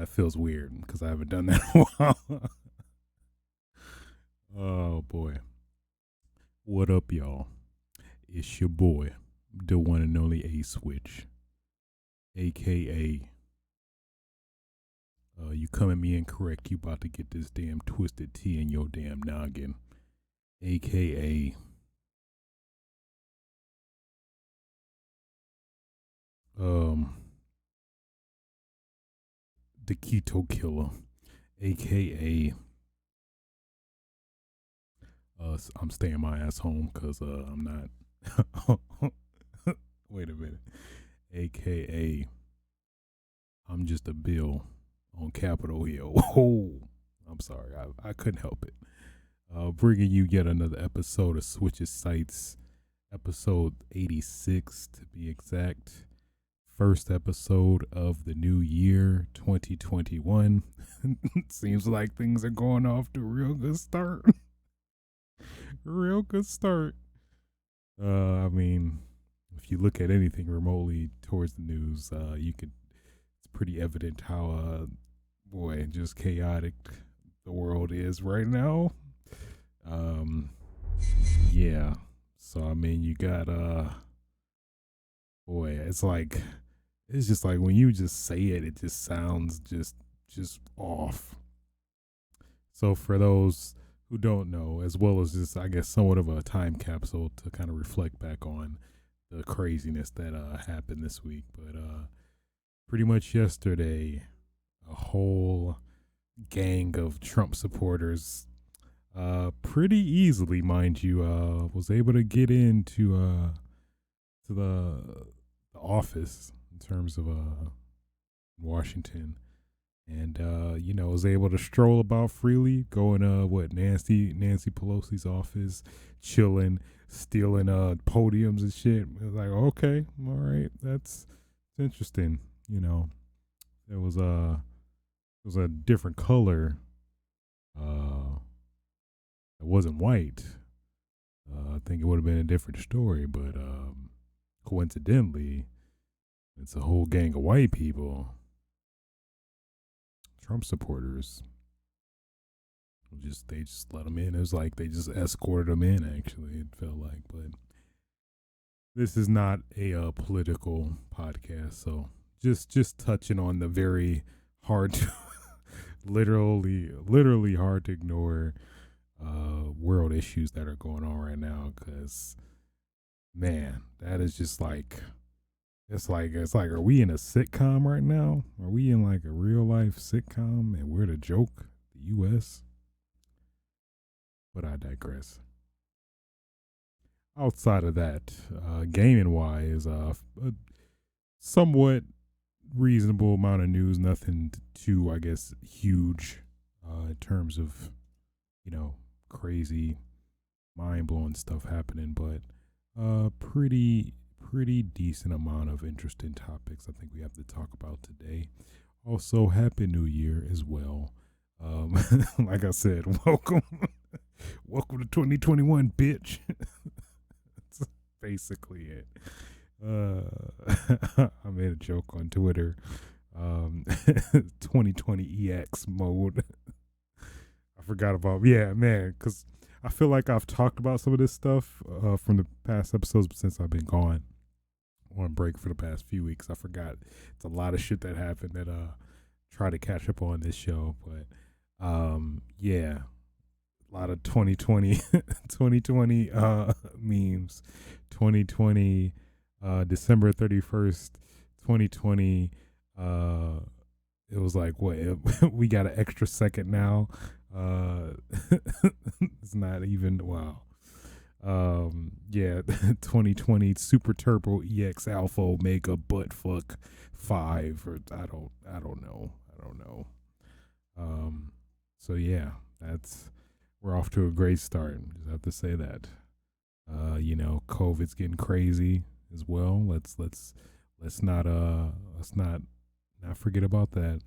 That feels weird because I haven't done that in a while. Oh boy. What up, y'all? It's your boy, the one and only A Switch, aka you come at me incorrect, you about to get this damn twisted tea in your damn noggin, aka um the keto killer, aka I'm staying my ass home because I'm not. Wait a minute, aka I'm just a bill on Capitol Hill. Oh, I'm sorry, I couldn't help it. Bringing you yet another episode of Switches Sites, episode 86 to be exact. First episode of the new year, 2021. Seems like things are going off to a real good start. Real good start. I mean, if you look at anything remotely towards the news, you could. It's pretty evident how, boy, just chaotic the world is right now. Um, yeah. So I mean, you got boy, it's just like when you just say it, it just sounds just off. So for those who don't know, as well as just I guess somewhat of a time capsule to kind of reflect back on the craziness that happened this week, but pretty much yesterday, a whole gang of Trump supporters pretty easily, mind you, was able to get into to the office in terms of Washington, and was able to stroll about freely, going what Nancy Pelosi's office, chilling, stealing podiums and shit. It was like, okay, all right, that's interesting. You know, it was a different color. It wasn't white. I think it would have been a different story, but coincidentally, it's a whole gang of white people, Trump supporters. They just let them in. It was like they just escorted them in. Actually, it felt like, but this is not a political podcast, so just touching on the very hard to literally hard to ignore world issues that are going on right now. Because man, that is just like it's like are we in a sitcom right now? Are we in like a real life sitcom and we're the joke, the U.S.? But I digress. Outside of that, gaming wise, a somewhat reasonable amount of news. Nothing too, I guess, huge in terms of crazy, mind blowing stuff happening, but pretty decent amount of interesting topics I think we have to talk about today. Also, Happy New Year as well. Like I said, welcome to 2021, bitch. That's basically it. I made a joke on Twitter. 2020 EX mode. I forgot about, yeah, man, because I feel like I've talked about some of this stuff from the past episodes, but since I've been gone on break for the past few weeks, I forgot. It's a lot of shit that happened that try to catch up on this show, but yeah, a lot of 2020 2020 memes. 2020 December 31st 2020, it was like what we got an extra second now. uh it's not even, wow. Yeah. 2020 Super Turbo EX Alpha Omega Butt Fuck 5, or I don't know. So yeah, that's we're off to a great start. Just have to say that. COVID's getting crazy as well. Let's not forget about that.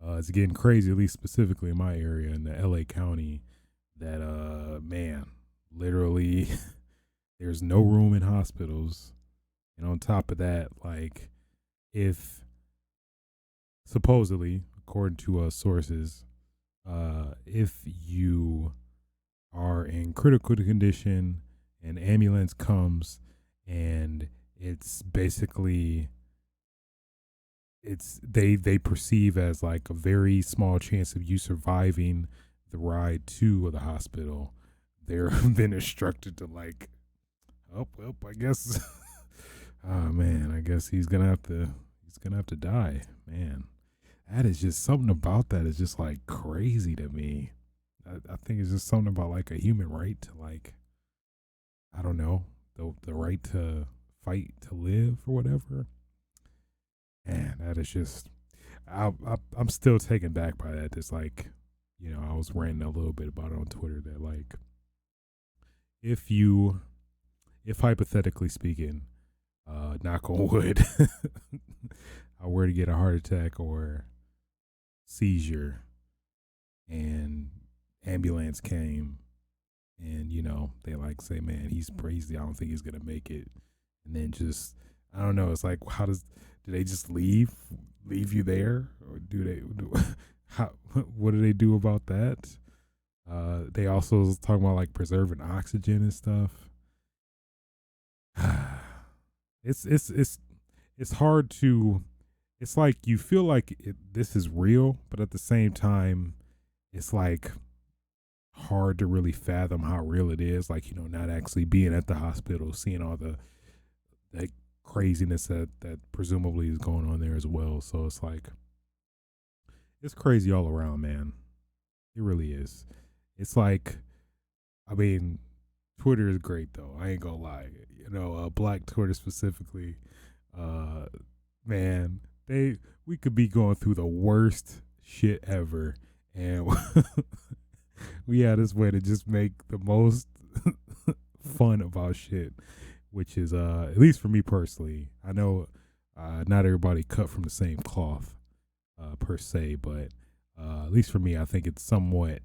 It's getting crazy, at least specifically in my area in the LA County. That man, literally, there's no room in hospitals, and on top of that, like if supposedly, according to sources, if you are in critical condition, an ambulance comes and it's basically they perceive as like a very small chance of you surviving the ride to the hospital. They're then instructed to like, oh well, I guess, oh man, I guess he's gonna have to die, man. That is just something about that is just like crazy to me. I think it's just something about like a human right to like, I don't know, the right to fight to live or whatever. Man, that is just I'm still taken back by that. It's like, I was ranting a little bit about it on Twitter that like if you if hypothetically speaking, knock on wood, I were to get a heart attack or seizure and ambulance came and they like say, man, he's crazy, I don't think he's gonna make it, and then just, I don't know, it's like, do they just leave you there, or do they how what do they do about that? They also was talking about like preserving oxygen and stuff. It's hard to, it's like you feel like this is real, but at the same time it's like hard to really fathom how real it is, like not actually being at the hospital, seeing all the that craziness that presumably is going on there as well. So it's like, it's crazy all around, man. It really is. It's like, I mean, Twitter is great though. I ain't gonna lie. Black Twitter specifically. Uh, man, we could be going through the worst shit ever, and we had this way to just make the most fun about shit, which is at least for me personally. I know not everybody cut from the same cloth per se, but at least for me, I think it somewhat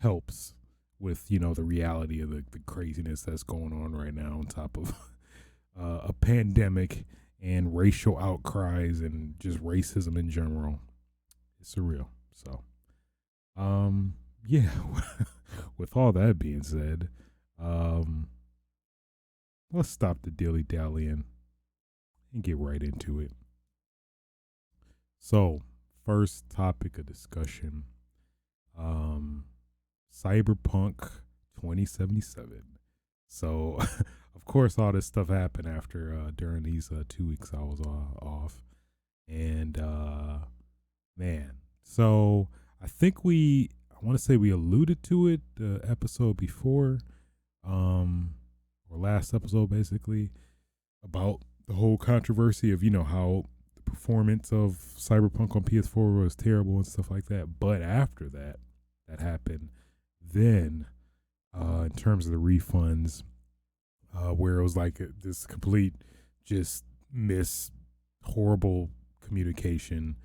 helps with the reality of the craziness that's going on right now on top of a pandemic and racial outcries and just racism in general. It's surreal. So yeah, with all that being said, um let's stop the dilly dallying and get right into it. So, first topic of discussion, um, Cyberpunk 2077. So, of course, all this stuff happened after during these 2 weeks I was off, and man, so I want to say we alluded to it the episode before, or last episode basically, about the whole controversy of how the performance of Cyberpunk on PS4 was terrible and stuff like that. But after that happened, then in terms of the refunds, where it was like this complete just horrible communication,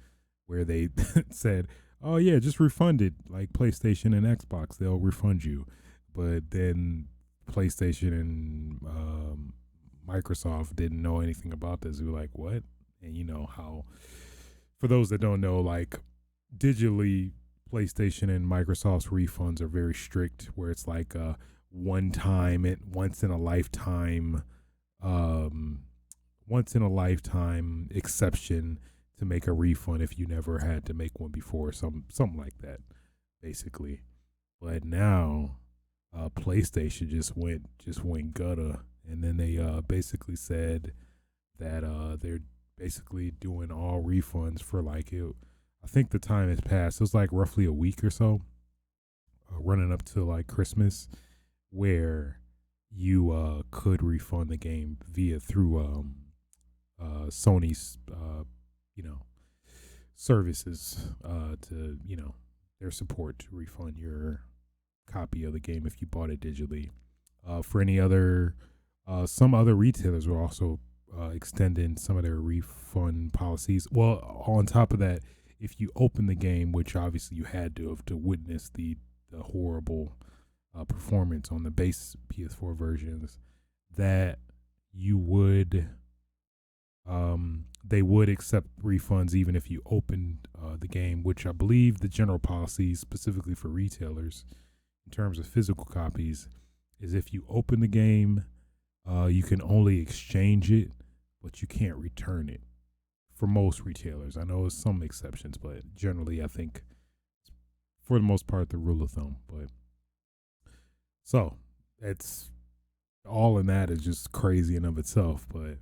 where they said, "Oh yeah, just refund it like PlayStation and Xbox, they'll refund you," but then PlayStation and Microsoft didn't know anything about this. We were like, what? And you know how, for those that don't know, like digitally, PlayStation and Microsoft's refunds are very strict, where it's like a once in a lifetime, um, exception to make a refund if you never had to make one before, something like that, basically. But now, PlayStation just went gutter, and then they basically said that they're basically doing all refunds for like it. I think the time has passed. It was like roughly a week or so, running up to like Christmas, where you could refund the game through Sony's you know services to their support to refund your copy of the game if you bought it digitally. For any other, some other retailers were also extending some of their refund policies. Well, on top of that, if you open the game, which obviously you had to have to witness the horrible performance on the base PS4 versions, that you would they would accept refunds even if you opened the game, which I believe the general policy, specifically for retailers, in terms of physical copies, is if you open the game, you can only exchange it, but you can't return it. For most retailers, I know there's some exceptions, but generally, I think for the most part, the rule of thumb. But so it's all in that is just crazy in of itself. But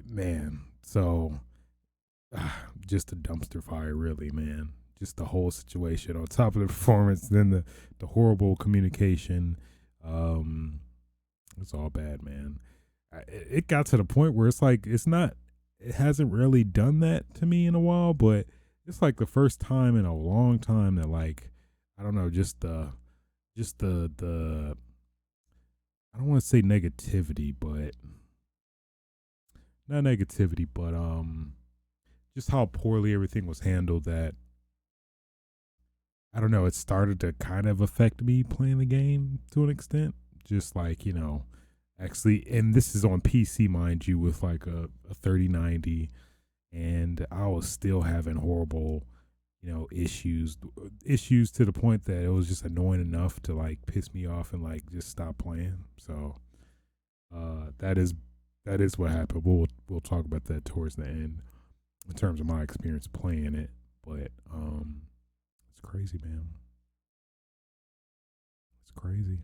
man, so just a dumpster fire, really, man. Just the whole situation on top of the performance, then the horrible communication. Um, it's all bad, man. It got to the point where it's like it's not. It hasn't really done that to me in a while, but it's like the first time in a long time that like I don't know, just the I don't want to say negativity, but not negativity, but just how poorly everything was handled that I don't know, it started to kind of affect me playing the game to an extent. Just like, actually, and this is on PC, mind you, with like a 3090, and I was still having horrible, issues to the point that it was just annoying enough to like piss me off and like just stop playing. So, that is what happened. We'll talk about that towards the end in terms of my experience playing it. But it's crazy, man. It's crazy.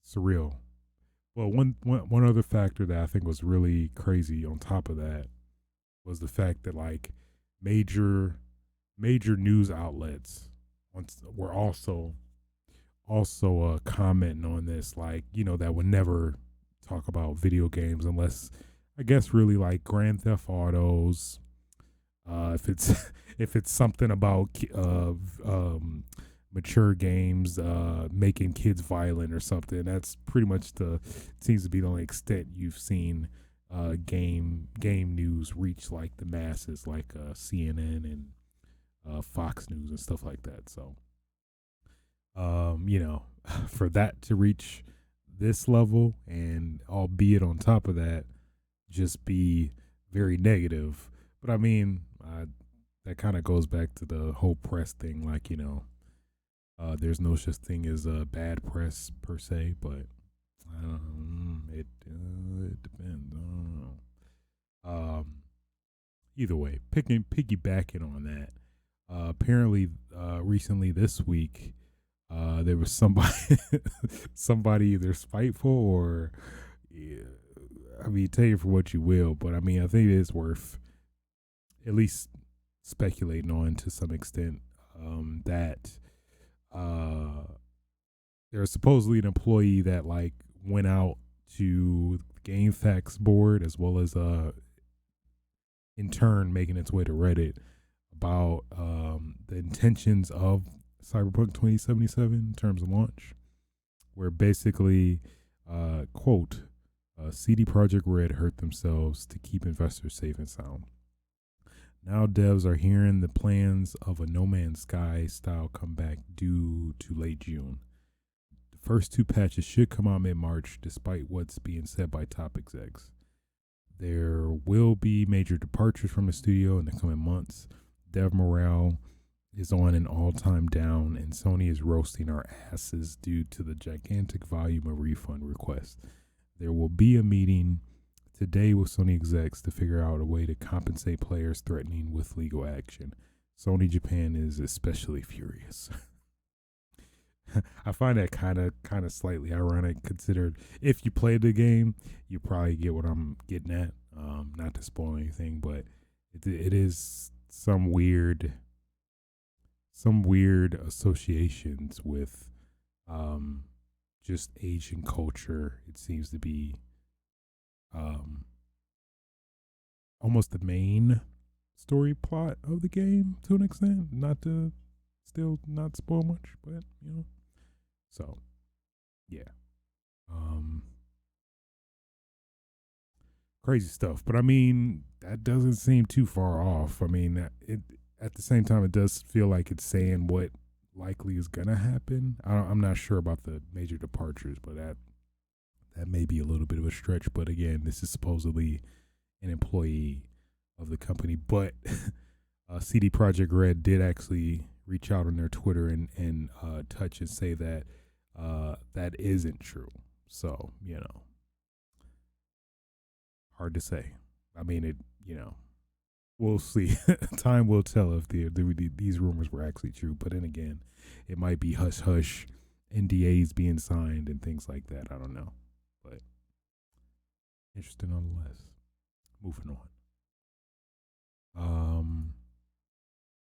Surreal. Well, one other factor that I think was really crazy on top of that was the fact that like major major news outlets were also commenting on this, like that would never talk about video games unless I guess really like Grand Theft Autos. If it's if it's something about mature games making kids violent or something, that's pretty much seems to be the only extent you've seen game news reach like the masses, like CNN and Fox News and stuff like that. So for that to reach this level, and albeit on top of that just be very negative. But I mean, that kind of goes back to the whole press thing, like there's no such thing as bad press per se, but it depends. I don't know. Either way, piggybacking on that, apparently recently this week, there was somebody somebody either spiteful or, yeah, I mean, take it for what you will, but I mean, I think it is worth at least speculating on to some extent, that uh, there was supposedly an employee that like went out to the GameFAQs board as well as in turn making its way to Reddit about the intentions of Cyberpunk 2077 in terms of launch, where basically, quote, CD Projektred hurt themselves to keep investors safe and sound. Now devs are hearing the plans of a No Man's Sky style comeback due to late June. The first two patches should come out mid-March, despite what's being said by top execs. There will be major departures from the studio in the coming months. Dev morale is on an all-time down, and Sony is roasting our asses due to the gigantic volume of refund requests. There will be a meeting today with Sony execs to figure out a way to compensate players threatening with legal action. Sony Japan is especially furious. I find that kind of slightly ironic, considered if you played the game, you probably get what I'm getting at. Not to spoil anything, but it is some weird associations with just Asian culture. It seems to be almost the main story plot of the game to an extent. Not to still not spoil much, but So yeah, crazy stuff. But I mean, that doesn't seem too far off. I mean, it at the same time, it does feel like it's saying what likely is gonna happen. I'm not sure about the major departures, but that may be a little bit of a stretch, but again, this is supposedly an employee of the company. But CD Projekt Red did actually reach out on their Twitter and touch and say that that isn't true. So, hard to say. I mean, we'll see. Time will tell if these rumors were actually true. But then again, it might be hush hush, NDAs being signed and things like that. I don't know. But interesting nonetheless. Moving on.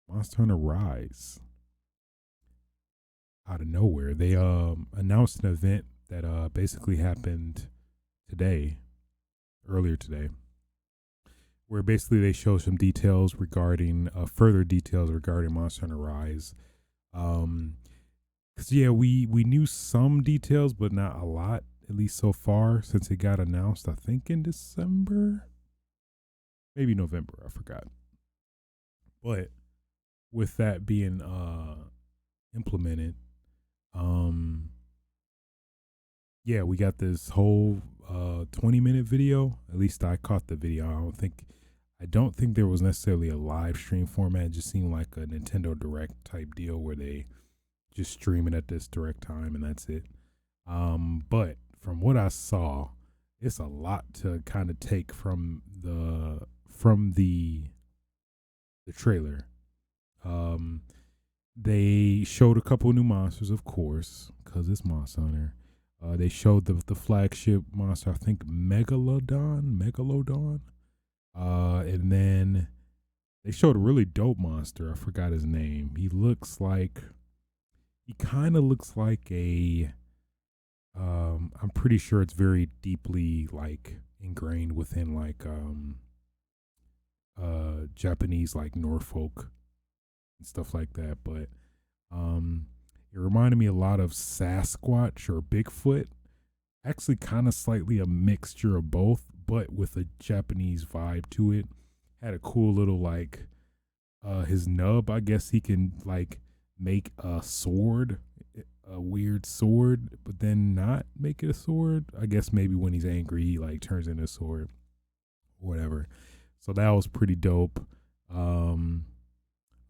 Monster Hunter Rise. Out of nowhere, they announced an event that basically happened earlier today, where basically they show some details regarding further details regarding Monster Hunter Rise. Cause we knew some details, but not a lot, at least so far, since it got announced. I think in December, maybe November. I forgot. But with that being implemented, we got this whole 20-minute video. At least I caught the video. I don't think there was necessarily a live stream format. It just seemed like a Nintendo Direct type deal where they just stream it at this direct time and that's it. But from what I saw, it's a lot to kind of take from the trailer. They showed a couple new monsters, of course, because it's Monster Hunter. They showed the flagship monster, I think Megalodon. And then they showed a really dope monster. I forgot his name. He kind of looks like a, I'm pretty sure it's very deeply like ingrained within like, Japanese like Norfolk and stuff like that. But, it reminded me a lot of Sasquatch or Bigfoot. Actually, kind of slightly a mixture of both, but with a Japanese vibe to it. Had a cool little like his nub. I guess he can like make a sword, a weird sword, but then not make it a sword. I guess maybe when he's angry, he like turns into a sword, whatever. So that was pretty dope.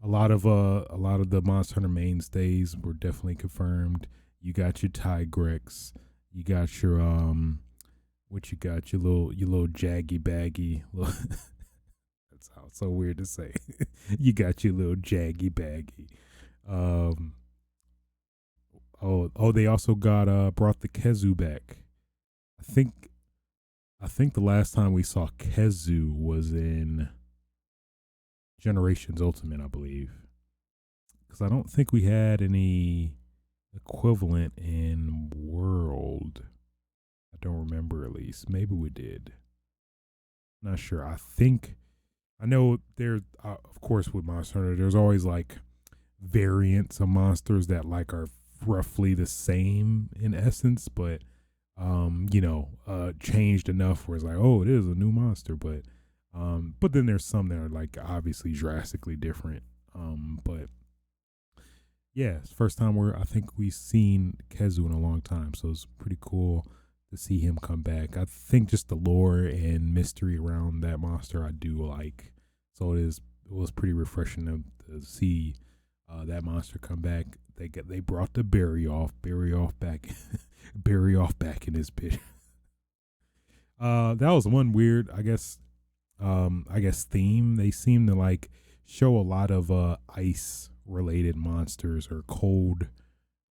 A lot of the Monster Hunter mainstays were definitely confirmed. You got your Tigrex, you got your what you got, your little jaggy baggy. That sounds so weird to say. You got your little jaggy baggy. They also got brought the Kezu back. I think the last time we saw Kezu was in Generations Ultimate, I believe. Because I don't think we had any equivalent in World. I don't remember, at least. Maybe we did. Not sure. I know there, of course, with Monster Hunter, there's always like variants of monsters that like are roughly the same in essence, but changed enough where it's like, oh, it is a new monster, but then there's some that are like obviously drastically different. But yeah, it's the first time I think we've seen Kezu in a long time, so it's pretty cool to see him come back. I think just the lore and mystery around that monster I do like, so it was pretty refreshing to see that monster come back. They brought the Barry off back, Barry off back in his pit. That was one weird, I guess theme. They seem to like show a lot of ice related monsters or cold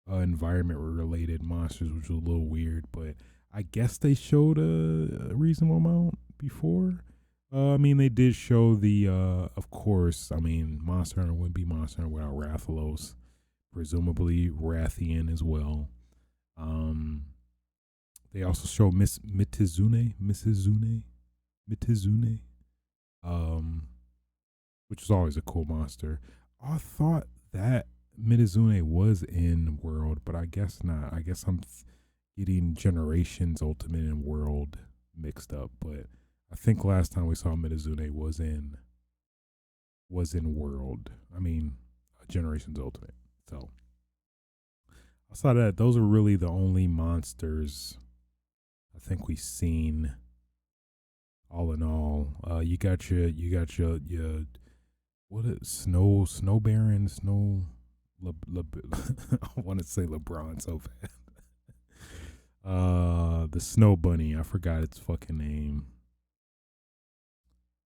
environment related monsters, which was a little weird, but I guess they showed a reasonable amount before. They did show the of course, Monster Hunter wouldn't be Monster Hunter without Rathalos, presumably Rathian as well. They also show Mitizune, which is always a cool monster. I thought that Mitizune was in World, but I guess not. I guess I'm getting Generations Ultimate and World mixed up, but I think last time we saw Mitizune was in World. Generations Ultimate. So outside of that, those are really the only monsters I think we've seen all in all. You got your what is snow baron snow. I want to say LeBron so bad. The snow bunny. I forgot its fucking name.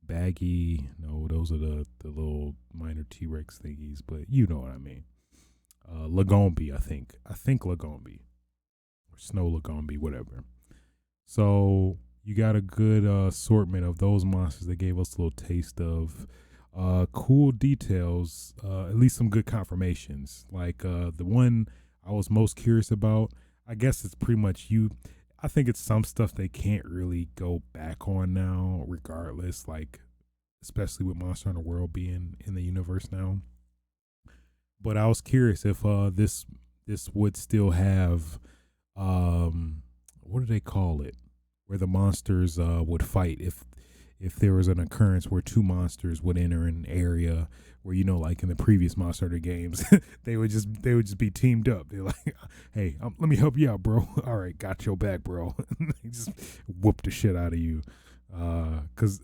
Baggy. No, those are the little minor T Rex thingies, but you know what I mean. Lagombi, I think. I think Lagombi. Or Snow Lagombi, whatever. So you got a good assortment of those monsters that gave us a little taste of cool details, at least some good confirmations. Like the one I was most curious about, I guess it's pretty much you. I think it's some stuff they can't really go back on now, regardless. Like, especially with Monster Hunter World being in the universe now. But I was curious if this would still have what do they call it, where the monsters would fight if there was an occurrence where two monsters would enter an area where, you know, like in the previous Monster Hunter games, they would just be teamed up. They're like, hey, let me help you out, bro. All right, got your back, bro. They just whoop the shit out of you. Because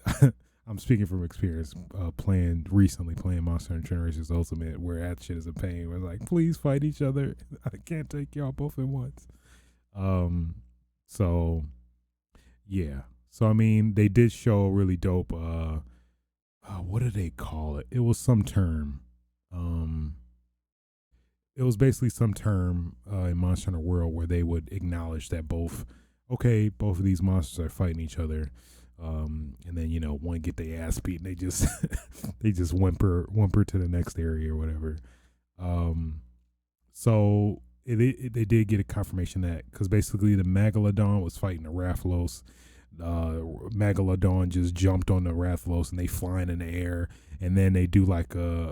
I'm speaking from experience, playing Monster Hunter Generations Ultimate, where that shit is a pain. We're like, please fight each other. I can't take y'all both at once. So yeah. So I mean, they did show a really dope. What do they call it? It was some term. It was basically some term in Monster Hunter World where they would acknowledge that both of these monsters are fighting each other. And then, you know, one get their ass beat and they just they just whimper to the next area or whatever. So they did get a confirmation that, because basically the Megalodon was fighting the Rathalos. Megalodon just jumped on the Rathalos and they flying in the air, and then they do like a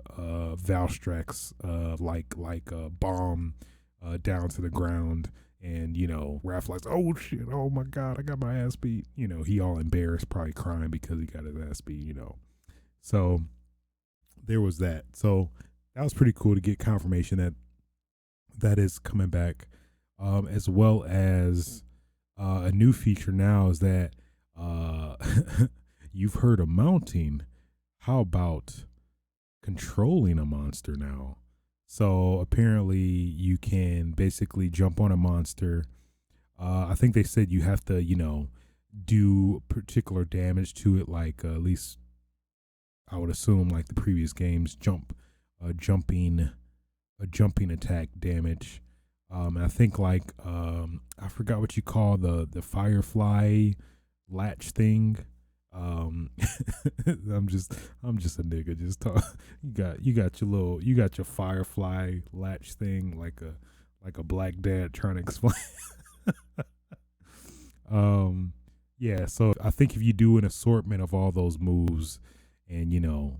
Valstrax like a bomb down to the ground, and you know Rathalos's, oh shit, oh my god, I got my ass beat. You know, he all embarrassed, probably crying because he got his ass beat. You know, so there was that. So that was pretty cool to get confirmation that is coming back, as well as a new feature now is that you've heard of mounting. How about controlling a monster now? So apparently you can basically jump on a monster. I think they said you have to, you know, do particular damage to it, like at least I would assume like the previous games, jumping attack damage. I think like I forgot what you call the firefly latch thing. I'm just a nigga. Just talk. You got your firefly latch thing, like a black dad trying to explain. Yeah. So I think if you do an assortment of all those moves, and you know,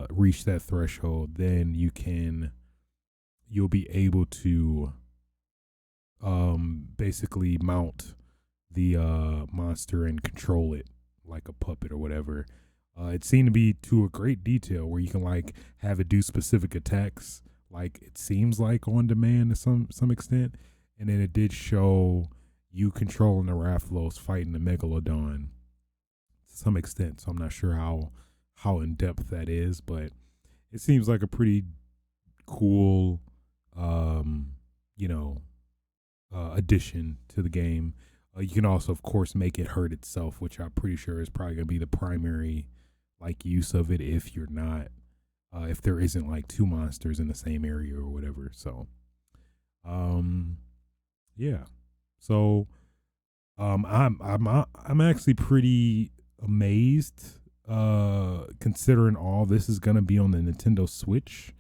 reach that threshold, then you'll be able to basically mount the monster and control it like a puppet or whatever. It seemed to be to a great detail where you can like have it do specific attacks, like it seems like on demand to some extent, and then it did show you controlling the Rathalos fighting the Megalodon to some extent. So I'm not sure how in depth that is, but it seems like a pretty cool you know, addition to the game. You can also, of course, make it hurt itself, which I'm pretty sure is probably going to be the primary like use of it if you're not, if there isn't like two monsters in the same area or whatever. So, yeah. So, I'm actually pretty amazed, considering all this is going to be on the Nintendo Switch,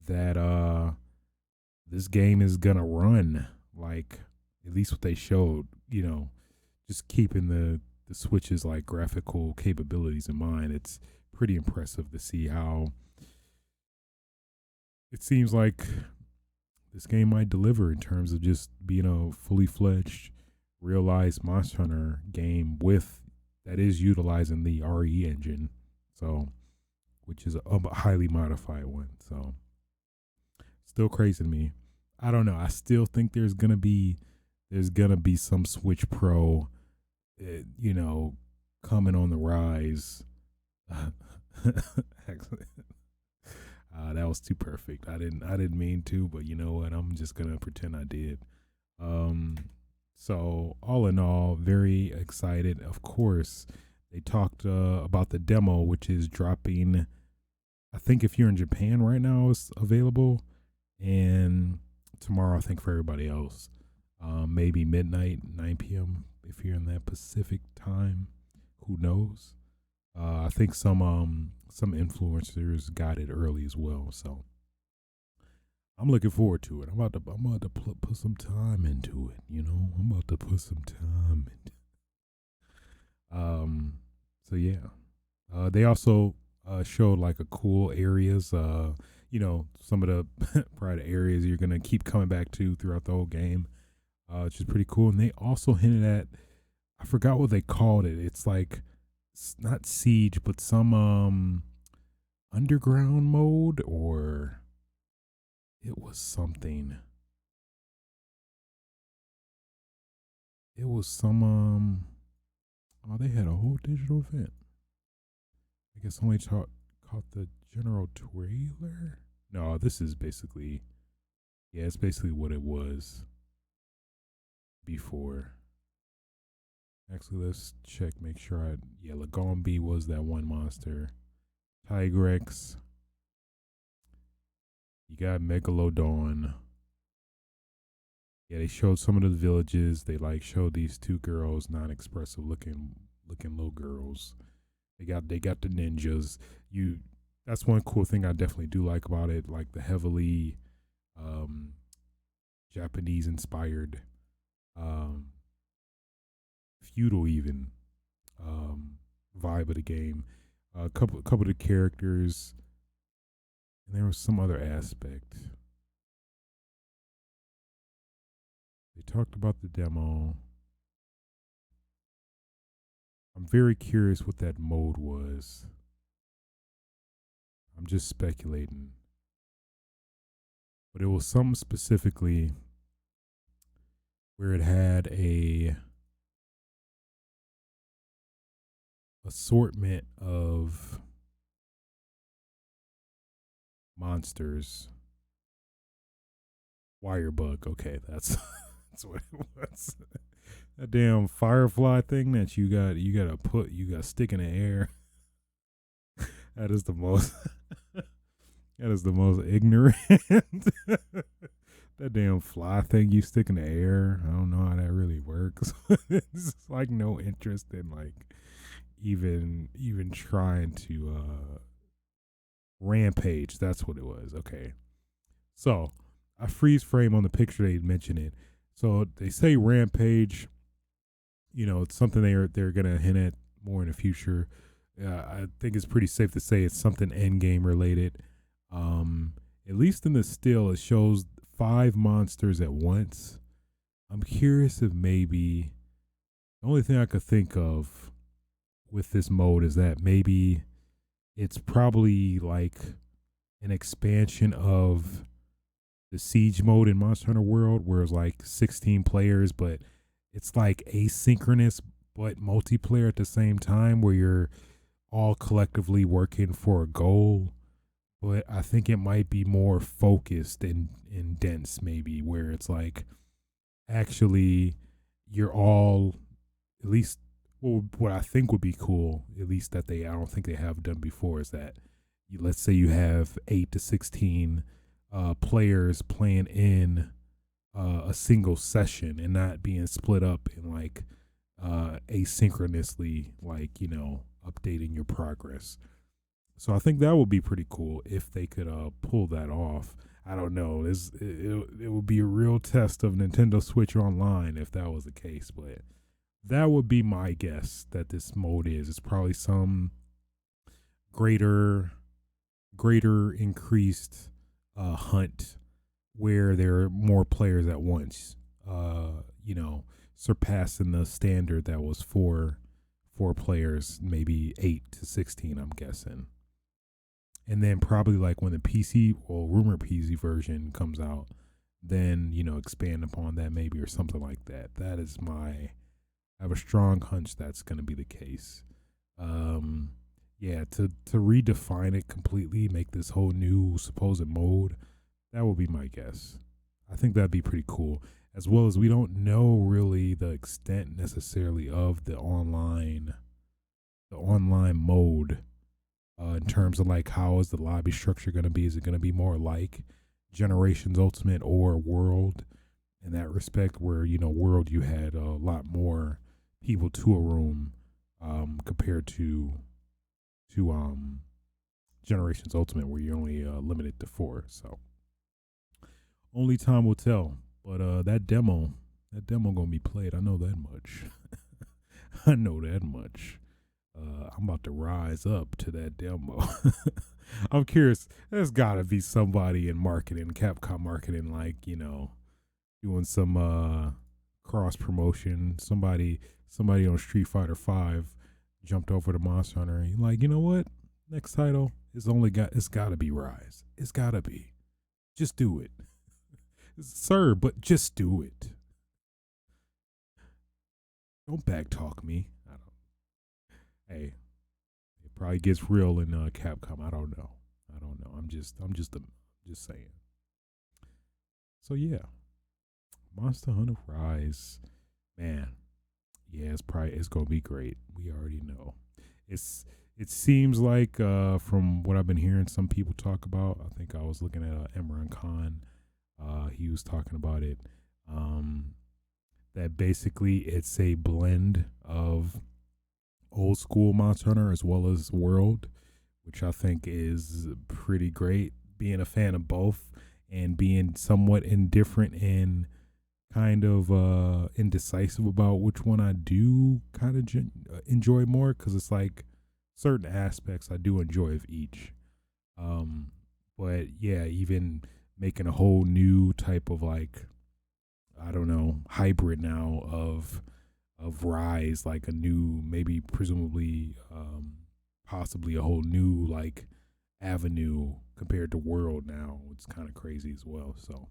that this game is gonna run like, at least what they showed, you know, just keeping the Switch's like graphical capabilities in mind. It's pretty impressive to see how it seems like this game might deliver in terms of just being a fully fledged, realized Monster Hunter game with that is utilizing the RE engine, so which is a highly modified one. So still crazy to me. I don't know. I still think there's gonna be some Switch Pro you know, coming on the rise. Actually, that was too perfect. I didn't mean to, but you know what? I'm just gonna pretend I did. Um, so all in all, very excited. Of course, they talked about the demo, which is dropping. I think if you're in Japan right now, it's available, and tomorrow, I think for everybody else, maybe midnight, 9 p.m. if you're in that Pacific time. Who knows? I think some influencers got it early as well, so I'm looking forward to it. I'm about to put some time into it. You know, I'm about to put some time into. Um, so yeah, they also showed like a cool areas. Some of the probably the areas you're gonna keep coming back to throughout the whole game, which is pretty cool. And they also hinted at, I forgot what they called it. It's like not siege, but some underground mode, or it was something. It was some oh, they had a whole digital event. I guess only caught the general trailer. No, this is basically, yeah, it's basically what it was before. Actually, let's check, make sure yeah, Lagombi was that one monster. Tigrex. You got Megalodon. Yeah, they showed some of the villages. They like showed these two girls, non-expressive looking little girls. They got the ninjas. You That's one cool thing I definitely do like about it, like the heavily um Japanese inspired um feudal even um vibe of the game. A couple of the characters, and there was some other aspect. They talked about the demo. I'm very curious what that mode was. I'm just speculating. But it was something specifically where it had a assortment of monsters. Wirebug, okay, that's that's what it was. That damn firefly thing that you got to stick in the air. That is the most that is the most ignorant. That damn fly thing you stick in the air. I don't know how that really works. It's like no interest in like even trying to rampage. That's what it was. Okay. So I freeze frame on the picture they mention it. So they say rampage, it's something they're gonna hint at more in the future. I think it's pretty safe to say it's something end game related. At least in the still, it shows 5 monsters at once. I'm curious if maybe the only thing I could think of with this mode is that maybe it's probably like an expansion of the siege mode in Monster Hunter World, where it's like 16 players, but it's like asynchronous but multiplayer at the same time, where you're all collectively working for a goal. But I think it might be more focused and dense, maybe, where it's like actually you're all, at least what I think would be cool, at least that I don't think they have done before, is that let's say you have 8 to 16 players playing in a single session and not being split up in like asynchronously, like updating your progress. So I think that would be pretty cool if they could pull that off. I don't know. It would be a real test of Nintendo Switch Online if that was the case, but that would be my guess that this mode is. It's probably some greater increased hunt where there are more players at once. Surpassing the standard that was four players, maybe 8 to 16. I'm guessing. And then probably like when the PC or rumor PC version comes out, then expand upon that maybe, or something like that. That is my I have a strong hunch that's going to be the case. Um, yeah, to redefine it completely, make this whole new supposed mode, that would be my guess. I think that'd be pretty cool. As well as we don't know really the extent necessarily of the online mode in terms of like how is the lobby structure going to be? Is it going to be more like Generations Ultimate or World in that respect, where World you had a lot more people to a room compared to Generations Ultimate, where you're only limited to 4. So only time will tell. But that demo gonna be played. I know that much. I know that much. I'm about to rise up to that demo. I'm curious. There's gotta be somebody in marketing, Capcom marketing, like doing some cross promotion. Somebody on Street Fighter 5 jumped over to Monster Hunter. And like, you know what? Next title it's gotta be Rise. It's gotta be. Just do it, sir. But just do it. Don't backtalk me. I don't. Hey, it probably gets real in Capcom. I don't know. I don't know. I'm just saying. So yeah, Monster Hunter Rise, man. Yeah, it's gonna be great. We already know. It seems like from what I've been hearing some people talk about. I think I was looking at Imran Khan. He was talking about it. Um, that basically it's a blend of old school Monster Hunter as well as World, which I think is pretty great. Being a fan of both and being somewhat indifferent and kind of indecisive about which one I do kind of enjoy more, because it's like certain aspects I do enjoy of each. Um, but yeah, even making a whole new type of like, I don't know, hybrid now of Rise, like a new, maybe presumably possibly a whole new like avenue compared to World now. It's kind of crazy as well. So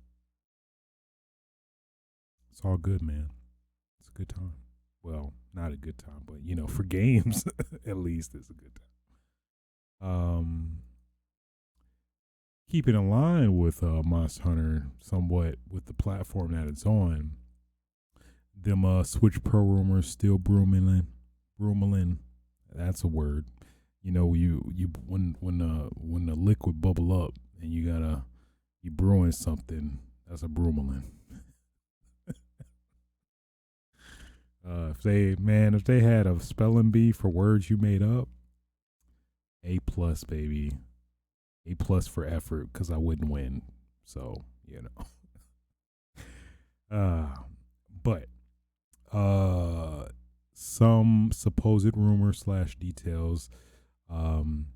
it's all good, man. It's a good time. Well, not a good time, but for games, at least it's a good time. Keeping in line with Monster Hunter somewhat with the platform that it's on, them Switch Pro rumors still brummelin. That's a word. You when the liquid bubble up and you brewing something, that's a brummelin. If they had a spelling bee for words you made up, A plus, baby. A plus for effort, because I wouldn't win. So, Uh but some supposed rumor slash details. Um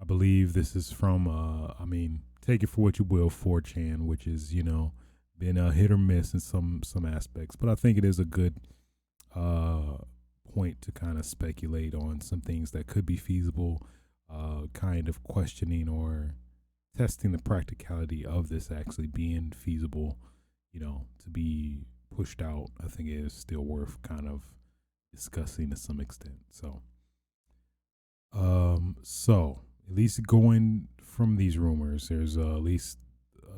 I believe this is from take it for what you will, 4chan, which is, been a hit or miss in some aspects. But I think it is a good uh point to kind of speculate on some things that could be feasible, kind of questioning or testing the practicality of this actually being feasible, to be pushed out. I think it is still worth kind of discussing to some extent. So at least going from these rumors, there's at least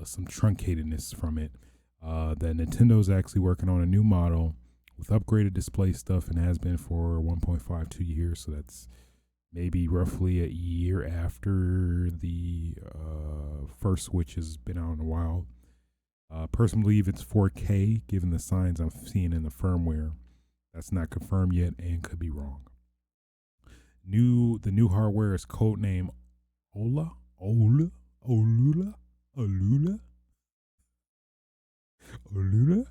some truncatedness from it. That Nintendo's actually working on a new model with upgraded display stuff and has been for 1.52 years. So that's maybe roughly a year after the first Switch has been out in a while. Personally believe it's 4K, given the signs I'm seeing in the firmware. That's not confirmed yet and could be wrong. The new hardware is codename Ola, Ola, Olula, Olula, Olula,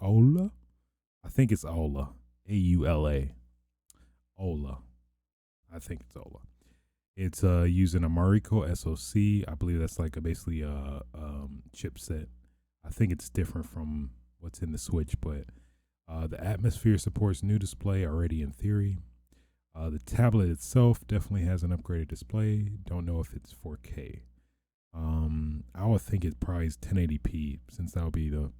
Ola. I think it's Ola, Aula, Ola. I think it's Ola. It's using a Mariko SoC. I believe that's like basically a chipset. I think it's different from what's in the Switch, but the Atmosphere supports new display already in theory. The tablet itself definitely has an upgraded display. Don't know if it's 4K. I would think it probably is 1080p, since that would be the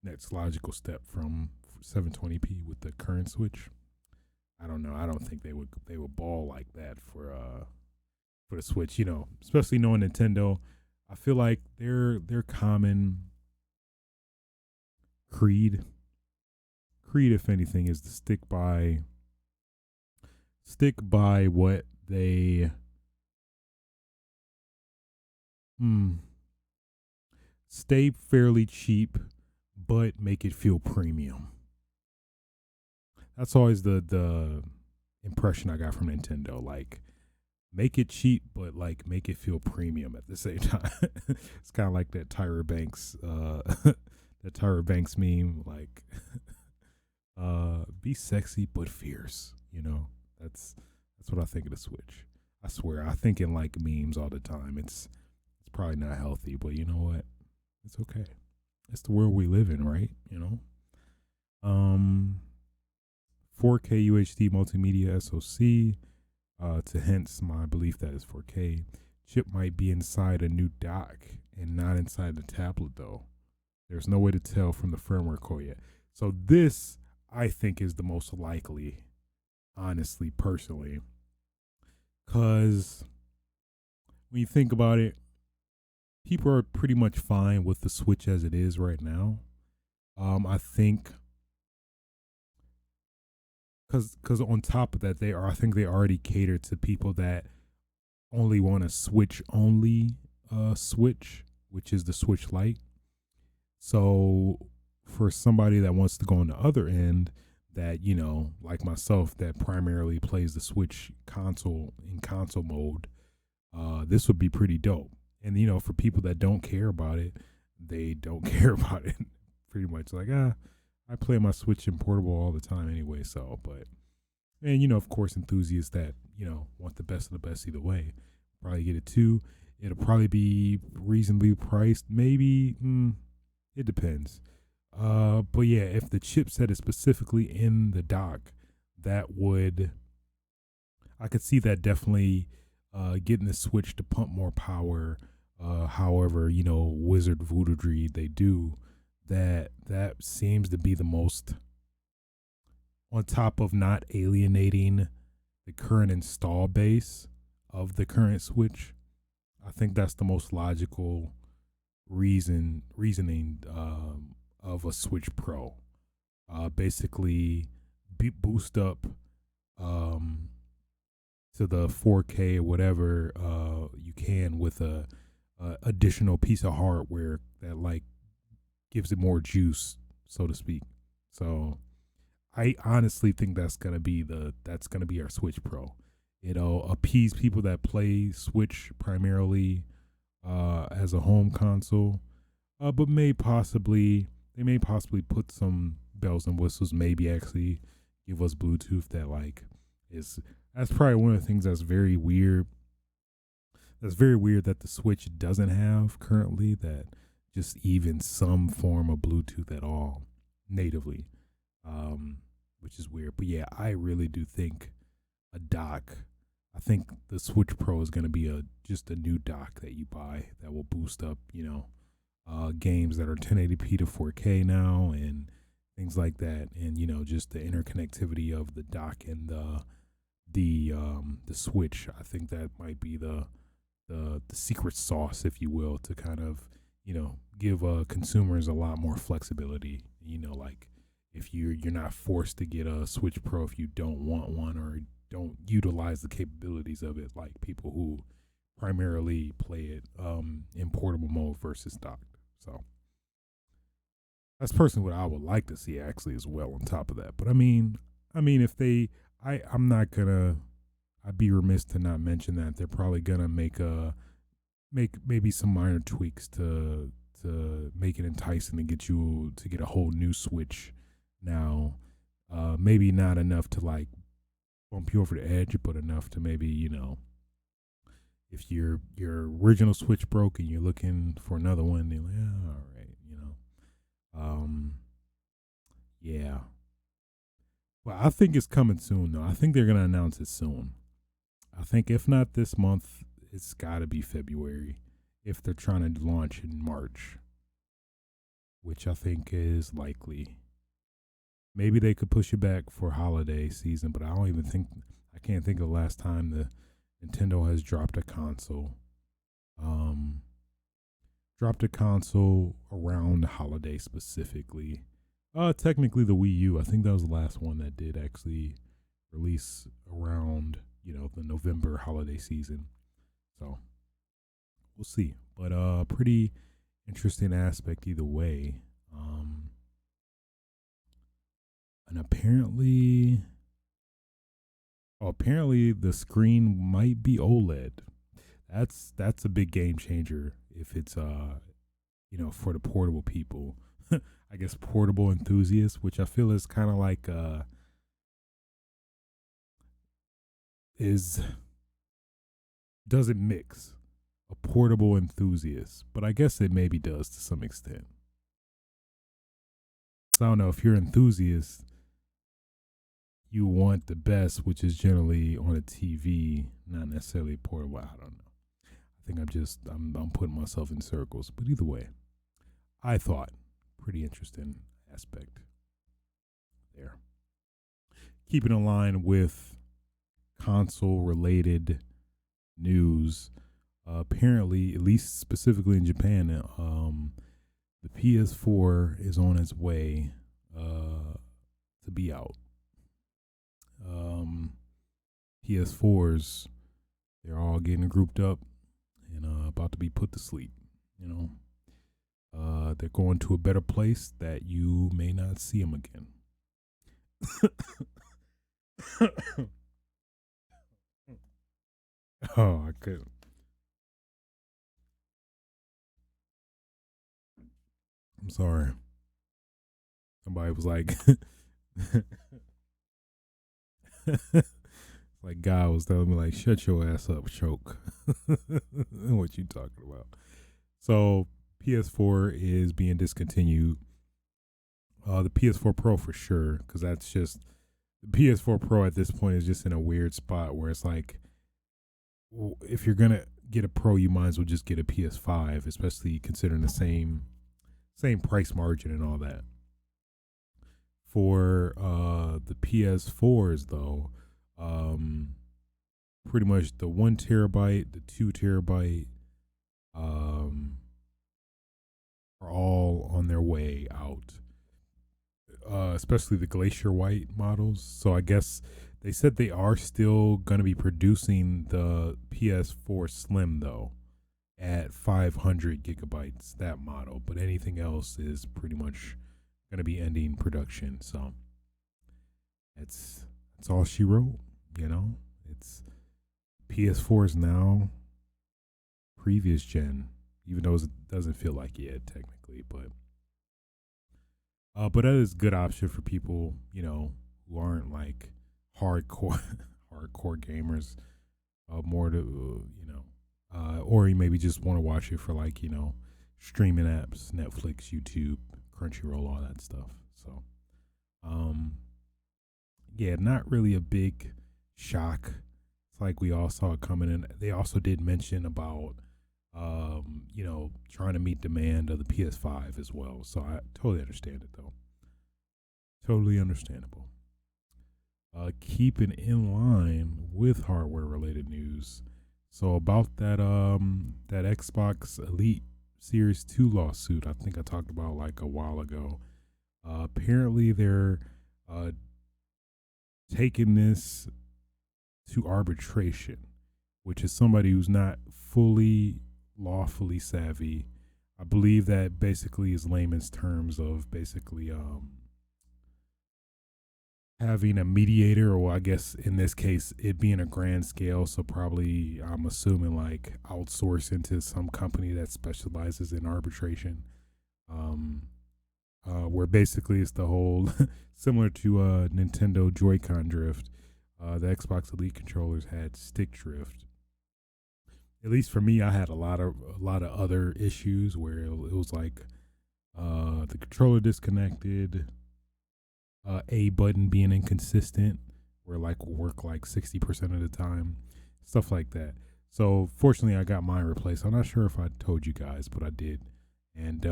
next logical step from 720p with the current Switch. I don't know. I don't think they would ball like that for the Switch. You know, especially knowing Nintendo. I feel like their common creed, if anything, is to stick by what they stay fairly cheap, but make it feel premium. That's always the impression I got from Nintendo. Like, make it cheap, but like make it feel premium at the same time. It's kind of like that Tyra Banks, that Tyra Banks meme. Like, be sexy but fierce. You know, that's what I think of the Switch. I swear, I think in like memes all the time. It's probably not healthy, but you know what? It's okay. It's the world we live in, right? You know. 4K UHD multimedia SoC. To hence my belief that it's 4K. Chip might be inside a new dock and not inside the tablet though. There's no way to tell from the firmware code yet. So this, I think, is the most likely, honestly, personally. Because when you think about it, people are pretty much fine with the Switch as it is right now. I think because on top of that, I think they already cater to people that only want a Switch only Switch, which is the Switch Lite. So for somebody that wants to go on the other end, that, you know, like myself, that primarily plays the Switch console in console mode, this would be pretty dope. And you know, for people that don't care about it, they don't care about it. Pretty much like, I play my Switch in portable all the time anyway. So, but, and you know, of course, enthusiasts that, you know, want the best of the best either way, probably get it too. It'll probably be reasonably priced. Maybe, it depends. But yeah, if the chipset is specifically in the dock, that would, I could see that definitely getting the Switch to pump more power. However, you know, Wizard Voodoo they do that seems to be the most, on top of not alienating the current install base of the current Switch. I think that's the most logical reasoning of a Switch Pro. Basically, boost up to the 4K or whatever you can with a additional piece of hardware that like gives it more juice, so to speak. So I honestly think that's gonna be our Switch Pro. It'll appease people that play Switch primarily as a home console, but they may possibly put some bells and whistles. Maybe actually give us Bluetooth that like is. That's probably one of the things that's very weird. That's very weird that the Switch doesn't have currently. That just even some form of Bluetooth at all natively, which is weird. But yeah, I really do think a dock. I think the Switch Pro is going to be just a new dock that you buy that will boost up, you know, games that are 1080p to 4K now and things like that, and you know, just the interconnectivity of the dock and the Switch. I think that might be the secret sauce, if you will, to kind of, you know, give consumers a lot more flexibility. You know, like if you're not forced to get a Switch Pro if you don't want one or don't utilize the capabilities of it, like people who primarily play it in portable mode versus docked. So that's personally what I would like to see actually as well on top of that. But I mean if they, I'm not gonna, I'd be remiss to not mention that they're probably gonna make maybe some minor tweaks to make it enticing to get you to get a whole new Switch now. Maybe not enough to like bump you over the edge, but enough to maybe, you know, if your original Switch broke and you're looking for another one, you're like, yeah, all right, you know. Yeah. Well, I think it's coming soon though. I think they're gonna announce it soon. I think if not this month, it's gotta be February if they're trying to launch in March, which I think is likely. Maybe they could push it back for holiday season, but I can't think of the last time the Nintendo has dropped a console. Um, Dropped a console around the holiday specifically. Technically the Wii U. I think that was the last one that did actually release around the November holiday season. So we'll see. But pretty interesting aspect either way. And apparently the screen might be OLED. That's a big game changer if it's for the portable people. I guess portable enthusiasts, which I feel is kind of like is doesn't mix a portable enthusiast, but I guess it maybe does to some extent. So I don't know if you're an enthusiast, you want the best, which is generally on a TV, not necessarily portable. I don't know. I think I'm putting myself in circles, but either way, I thought pretty interesting aspect there. Keeping in line with console related news, apparently, at least specifically in Japan, the PS4 is on its way to be out. PS4s, they're all getting grouped up and about to be put to sleep. They're going to a better place that you may not see them again. Oh, I couldn't. I'm sorry. Somebody was like, like God was telling me, like, shut your ass up, choke. What you talking about? So PS4 is being discontinued. The PS4 Pro for sure, because that's just the PS4 Pro at this point is just in a weird spot where it's like, if you're gonna get a Pro, you might as well just get a PS5, especially considering the same price margin and all that. For the PS4s though, pretty much the 1 terabyte, the 2 terabyte, are all on their way out. Especially the Glacier White models. So I guess they said they are still going to be producing the PS4 Slim though at 500 gigabytes, that model, but anything else is pretty much going to be ending production. So that's all she wrote. It's PS4 is now previous gen, even though it doesn't feel like it technically, but that is a good option for people who aren't like hardcore gamers, more to or you maybe just want to watch it for like streaming apps, Netflix, YouTube, Crunchyroll, all that stuff. So yeah, not really a big shock. It's like we all saw it coming in. They also did mention about trying to meet demand of the PS5 as well. So I totally understand it though. Totally understandable. Keeping in line with hardware related news. So about that Xbox Elite Series 2 lawsuit, I think I talked about like a while ago. Apparently they're taking this to arbitration, which is somebody who's not fully lawfully savvy. I believe that basically is layman's terms of basically having a mediator, or I guess in this case it being a grand scale, so probably I'm assuming like outsource into some company that specializes in arbitration, where basically it's the whole similar to Nintendo Joy-Con drift. The Xbox Elite controllers had stick drift. At least for me, I had a lot of other issues where it was like the controller disconnected, A button being inconsistent, where like will work like 60% of the time, stuff like that. So fortunately, I got mine replaced. I'm not sure if I told you guys, but I did. And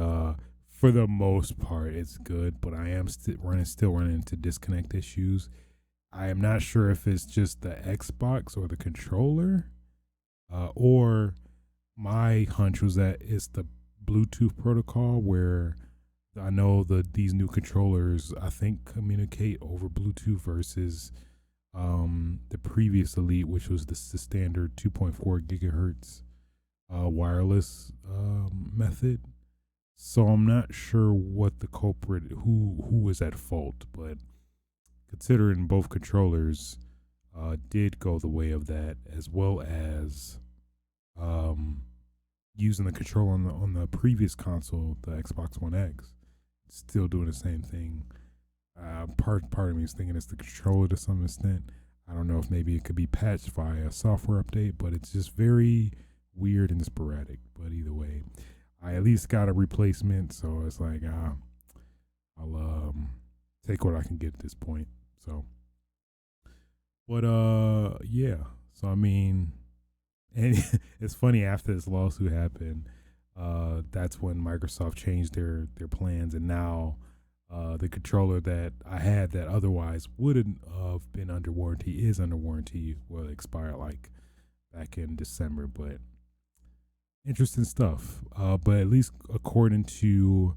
for the most part, it's good, but I am still running into disconnect issues. I am not sure if it's just the Xbox or the controller, or my hunch was that it's the Bluetooth protocol where I know that these new controllers I think communicate over Bluetooth versus the previous Elite, which was the standard 2.4 gigahertz wireless method. So I'm not sure what the culprit, who is at fault, but considering both controllers did go the way of that, as well as um, using the controller on the previous console, the Xbox One X, still doing the same thing. Part of me is thinking it's the controller to some extent. I don't know if maybe it could be patched via a software update, but it's just very weird and sporadic. But either way, I at least got a replacement, so it's like I'll take what I can get at this point. So, but yeah. So I mean, and it's funny, after this lawsuit happened, that's when Microsoft changed their plans, and now the controller that I had that otherwise wouldn't have been under warranty is under warranty. Will expire like back in December, but interesting stuff. But at least according to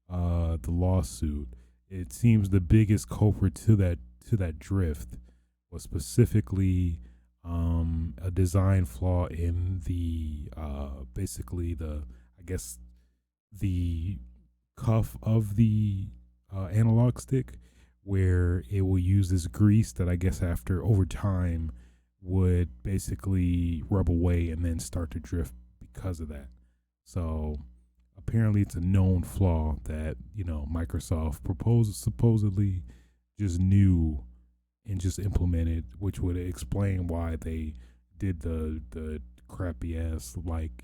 the lawsuit, it seems the biggest culprit to that drift was specifically a design flaw in the basically the, I guess, the cuff of the analog stick, where it will use this grease that I guess after over time would basically rub away and then start to drift because of that. So apparently it's a known flaw that, Microsoft supposedly just knew and just implemented, which would explain why they did the crappy ass, like,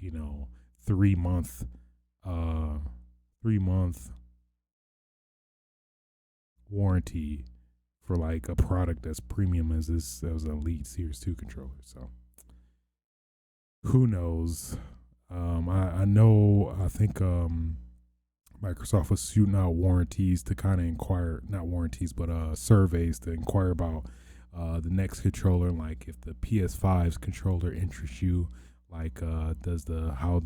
3 month 3 month warranty for like a product that's premium as this as an Elite Series 2 controller. So who knows? I know, I think Microsoft was shooting out warranties to kind of inquire, not warranties, but surveys to inquire about the next controller, like if the PS5's controller interests you, like does how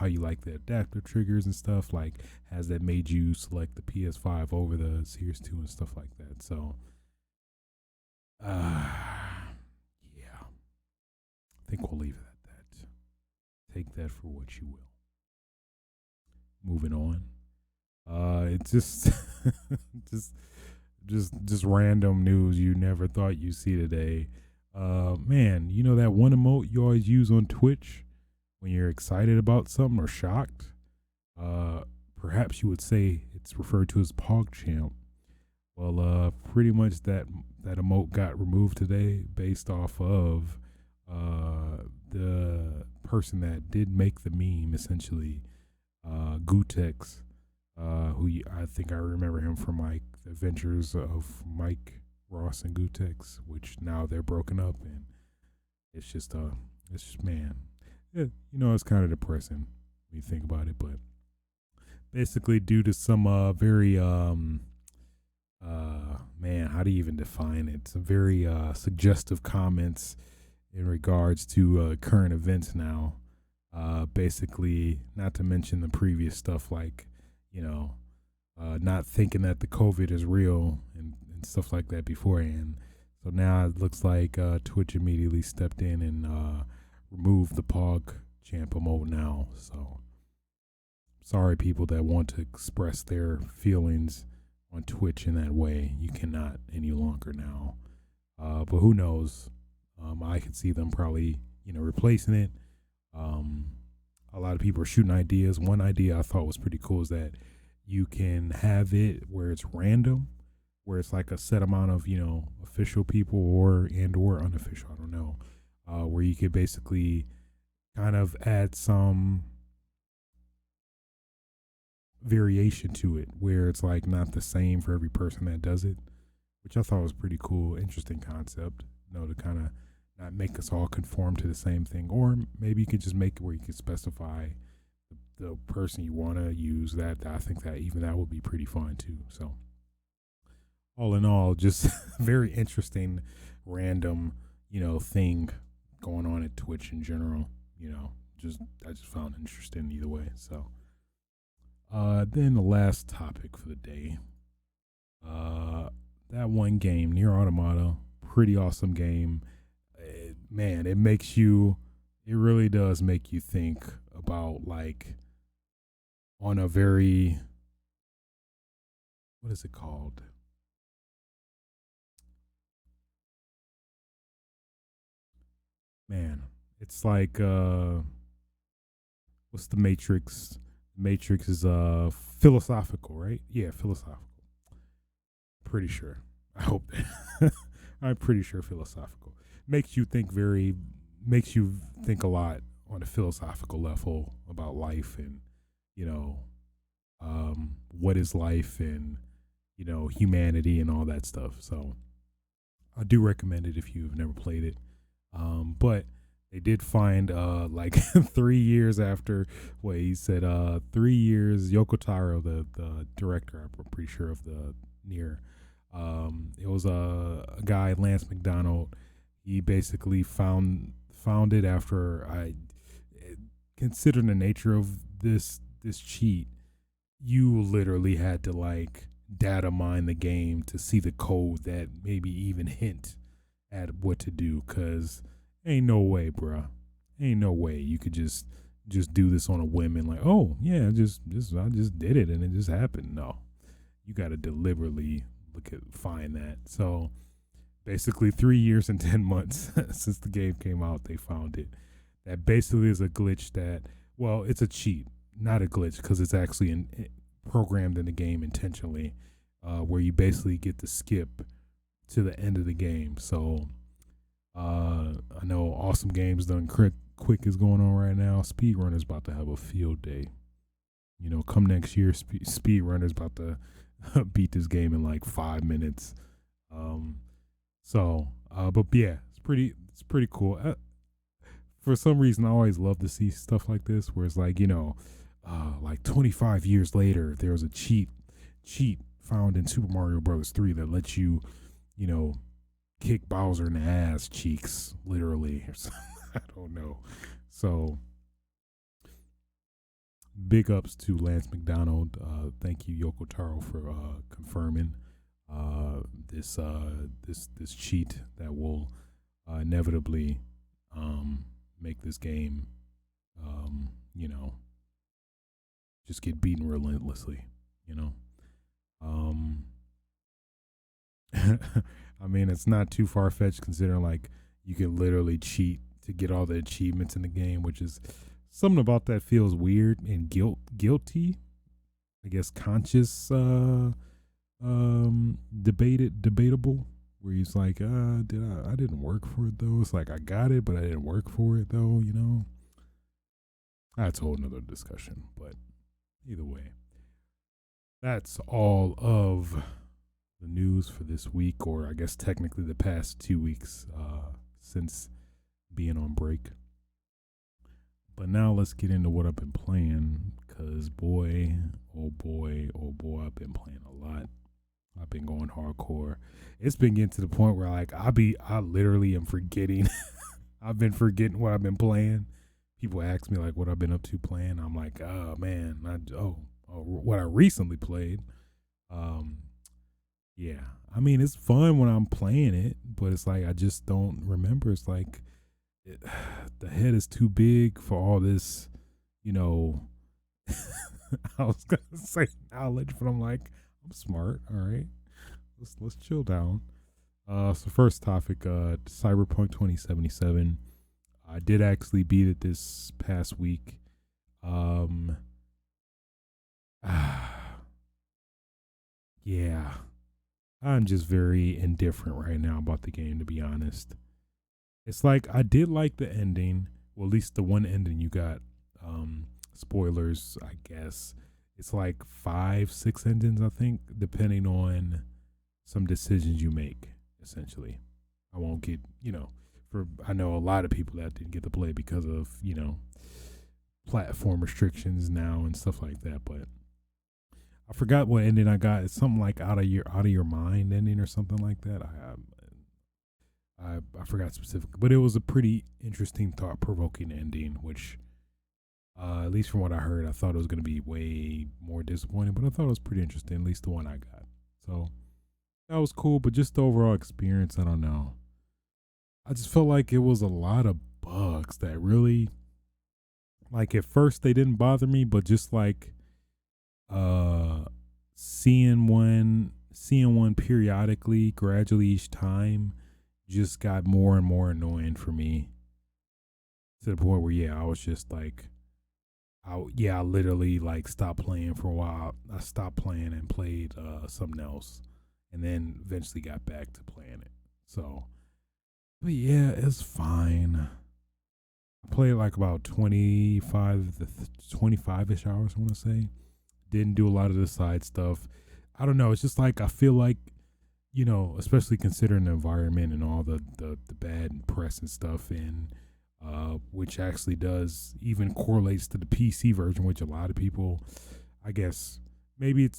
you like the adaptive triggers and stuff, like has that made you select the PS5 over the Series 2 and stuff like that. So yeah, I think we'll leave it at that. Take that for what you will. Moving on. It's just just random news you never thought you'd see today. Man, you know that one emote you always use on Twitch when you're excited about something or shocked? Perhaps you would say it's referred to as Pogchamp. Well, pretty much that emote got removed today based off of the person that did make the meme, essentially, Gutex, who I think I remember him from like the Adventures of Mike Ross and Gutex, which now they're broken up, and it's just man, yeah, it's kind of depressing when you think about it. But basically, due to some very man, how do you even define it? Some very suggestive comments in regards to current events now. Basically, not to mention the previous stuff, like, not thinking that the COVID is real and stuff like that beforehand. So now it looks like Twitch immediately stepped in and removed the Pogchamp emote now. So sorry, people that want to express their feelings on Twitch in that way. You cannot any longer now. But who knows? I could see them probably, replacing it. A lot of people are shooting ideas. One idea I thought was pretty cool is that you can have it where it's random, where it's like a set amount of, official people or unofficial, I don't know, where you could basically kind of add some variation to it, where it's like not the same for every person that does it, which I thought was pretty cool, interesting concept, to kind of not make us all conform to the same thing. Or maybe you could just make it where you could specify the person you want to use that, I think that even that would be pretty fun too. So all in all, just very interesting, random, thing going on at Twitch in general. Just I just found it interesting either way. So, then the last topic for the day, that one game, Nier Automata, pretty awesome game. Man, it really does make you think about like on a very, what is it called? Man, it's like what's the Matrix? Matrix is philosophical, right? Yeah, philosophical. Pretty sure. I hope that. I'm pretty sure philosophical. Makes you think very makes you think a lot on a philosophical level about life and, you know, what is life and, humanity and all that stuff. So I do recommend it if you've never played it. But they did find like 3 years after what he said, 3 years, Yoko Taro, the director, I'm pretty sure of the Nier. It was a guy, Lance McDonald. He basically found it after I considering the nature of this cheat. You literally had to like data mine the game to see the code that maybe even hint at what to do. Cause ain't no way, bruh. Ain't no way you could just do this on a whim and like, oh yeah, I just did it and it just happened. No, you got to deliberately find that. So basically, 3 years and 10 months since the game came out, they found it. That basically is a glitch that, well, it's a cheat, not a glitch, because it's actually programmed in the game intentionally, where you basically get to skip to the end of the game. So I know Awesome Games Done Quick is going on right now. Speedrunner's about to have a field day. Come next year, Speedrunner's about to beat this game in like 5 minutes. But yeah, it's pretty cool. For some reason, I always love to see stuff like this, where it's like, like 25 years later, there was a cheat found in Super Mario Brothers 3 that lets you, you know, kick Bowser in the ass cheeks, literally. Or something. I don't know. So, big ups to Lance McDonald. Thank you, Yoko Taro, for confirming this cheat that will inevitably make this game, you know, just get beaten relentlessly. You know, um, I mean, it's not too far fetched considering like you can literally cheat to get all the achievements in the game, which is something about that feels weird and guilty. I guess conscious, debatable. Where he's like, I didn't work for it though. It's like I got it, but I didn't work for it though. That's a whole nother discussion. But either way, that's all of the news for this week, or I guess technically the past 2 weeks since being on break. But now let's get into what I've been playing, because boy, oh boy, oh boy, I've been playing a lot. I've been going hardcore. It's been getting to the point where like I literally am forgetting. I've been forgetting what I've been playing. People ask me like what I've been up to playing. I'm like, oh man, what I recently played. Yeah. I mean, it's fun when I'm playing it, but it's like I just don't remember. It's like the head is too big for all this, you know. I was gonna say knowledge, but I'm like, I'm smart. All right, let's chill down. So first topic, Cyberpunk 2077. I did actually beat it this past week. Yeah, I'm just very indifferent right now about the game, to be honest. It's like I did like the ending, well, at least the one ending you got. Spoilers, I guess. It's like 5, 6 endings, I think, depending on some decisions you make, essentially. I won't get, I know a lot of people that didn't get to play because of, platform restrictions now and stuff like that. But I forgot what ending I got. It's something like out of your mind ending or something like that. I forgot specifically, but it was a pretty interesting, thought provoking ending, which at least from what I heard, I thought it was going to be way more disappointing, but I thought it was pretty interesting, at least the one I got. So that was cool, but just the overall experience, I don't know. I just felt like it was a lot of bugs that really, like, at first they didn't bother me, but just like uh seeing one periodically, gradually each time, just got more and more annoying for me, to the point where I was just like, I literally like stopped playing for a while. I stopped playing and played something else, and then eventually got back to playing it. So, but yeah, it's fine. I played like about 25 ish hours, I want to say. Didn't do a lot of the side stuff. I don't know. It's just like I feel like, especially considering the environment and all the bad press and stuff, and which actually does even correlates to the PC version, which a lot of people, I guess, maybe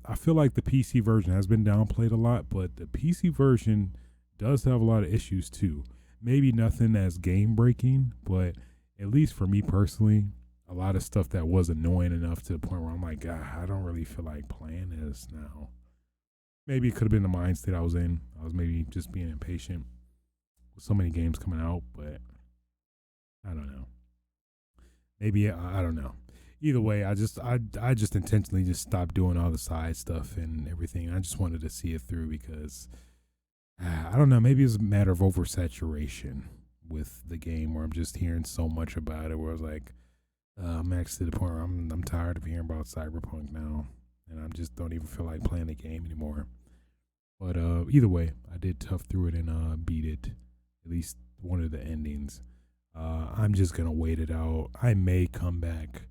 I feel like the PC version has been downplayed a lot, but the PC version does have a lot of issues too. Maybe nothing as game breaking, but at least for me personally, a lot of stuff that was annoying enough to the point where I'm like, God, I don't really feel like playing this now. Maybe it could have been the mind state I was in. I was maybe just being impatient with so many games coming out, but I don't know. Maybe I don't know. Either way, I just intentionally just stopped doing all the side stuff and everything. I just wanted to see it through because I don't know. Maybe it's a matter of oversaturation with the game where I'm just hearing so much about it. Where I was like, I'm actually to the point where I'm tired of hearing about Cyberpunk now, and I just don't even feel like playing the game anymore. But either way, I did tough through it and beat it, at least one of the endings. I'm just gonna wait it out. I may come back.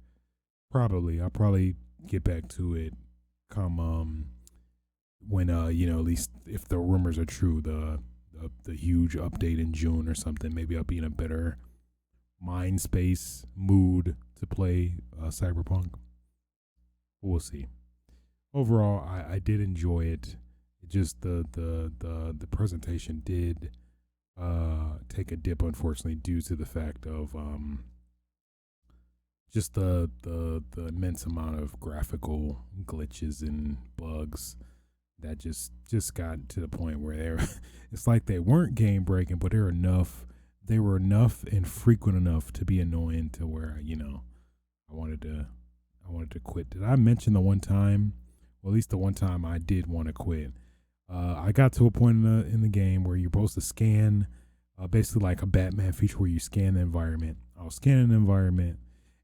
Probably, I'll probably get back to it come when at least if the rumors are true, the huge update in June or something. Maybe I'll be in a better mind space mood to play Cyberpunk. We'll see. Overall, I did enjoy it. It just the presentation did take a dip, unfortunately, due to the fact of just the immense amount of graphical glitches and bugs that just got to the point where they're it's like they weren't game breaking, but they were enough and frequent enough to be annoying to where I wanted to quit. Did I mention the one time? Well, at least the one time I did want to quit. I got to a point in the game where you're supposed to scan, basically like a Batman feature where you scan the environment. I was scanning the environment,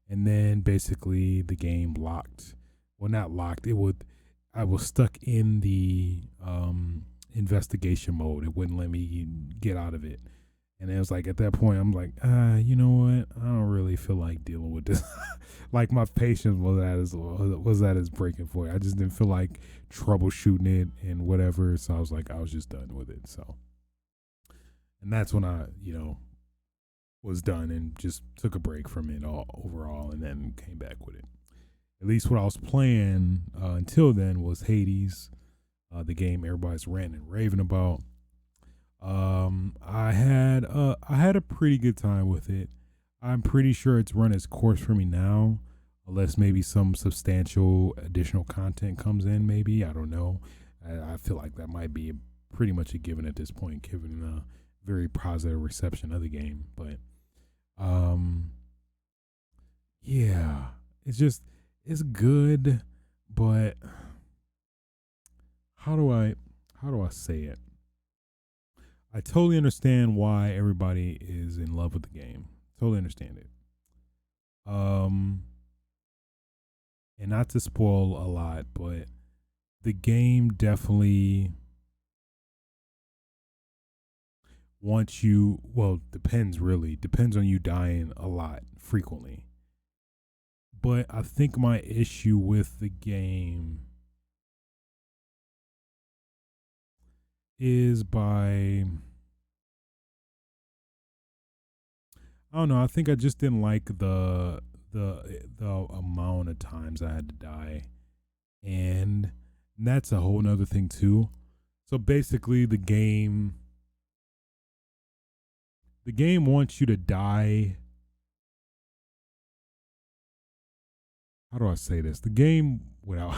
and then basically the game locked. Well, not locked. I was stuck in the investigation mode. It wouldn't let me get out of it. And it was like at that point, I'm like, you know what? I don't really feel like dealing with this. Like my patience was at its breaking point. I just didn't feel like troubleshooting it and whatever. So I was just done with it. So, and that's when I, was done and just took a break from it all overall, and then came back with it. At least what I was playing until then was Hades, the game everybody's ranting and raving about. I had a pretty good time with it. I'm pretty sure it's run its course for me now, unless maybe some substantial additional content comes in. Maybe I don't know. I feel like that might be pretty much a given at this point, given the very positive reception of the game. But yeah, it's good, but how do I say it? I totally understand why everybody is in love with the game. Totally understand it. And not to spoil a lot, but the game definitely wants you. Well, depends on you dying a lot frequently. But I think my issue with the game is by I don't know. I think I just didn't like the amount of times I had to die, and that's a whole nother thing too. So basically, the game wants you to die. How do I say this? The game without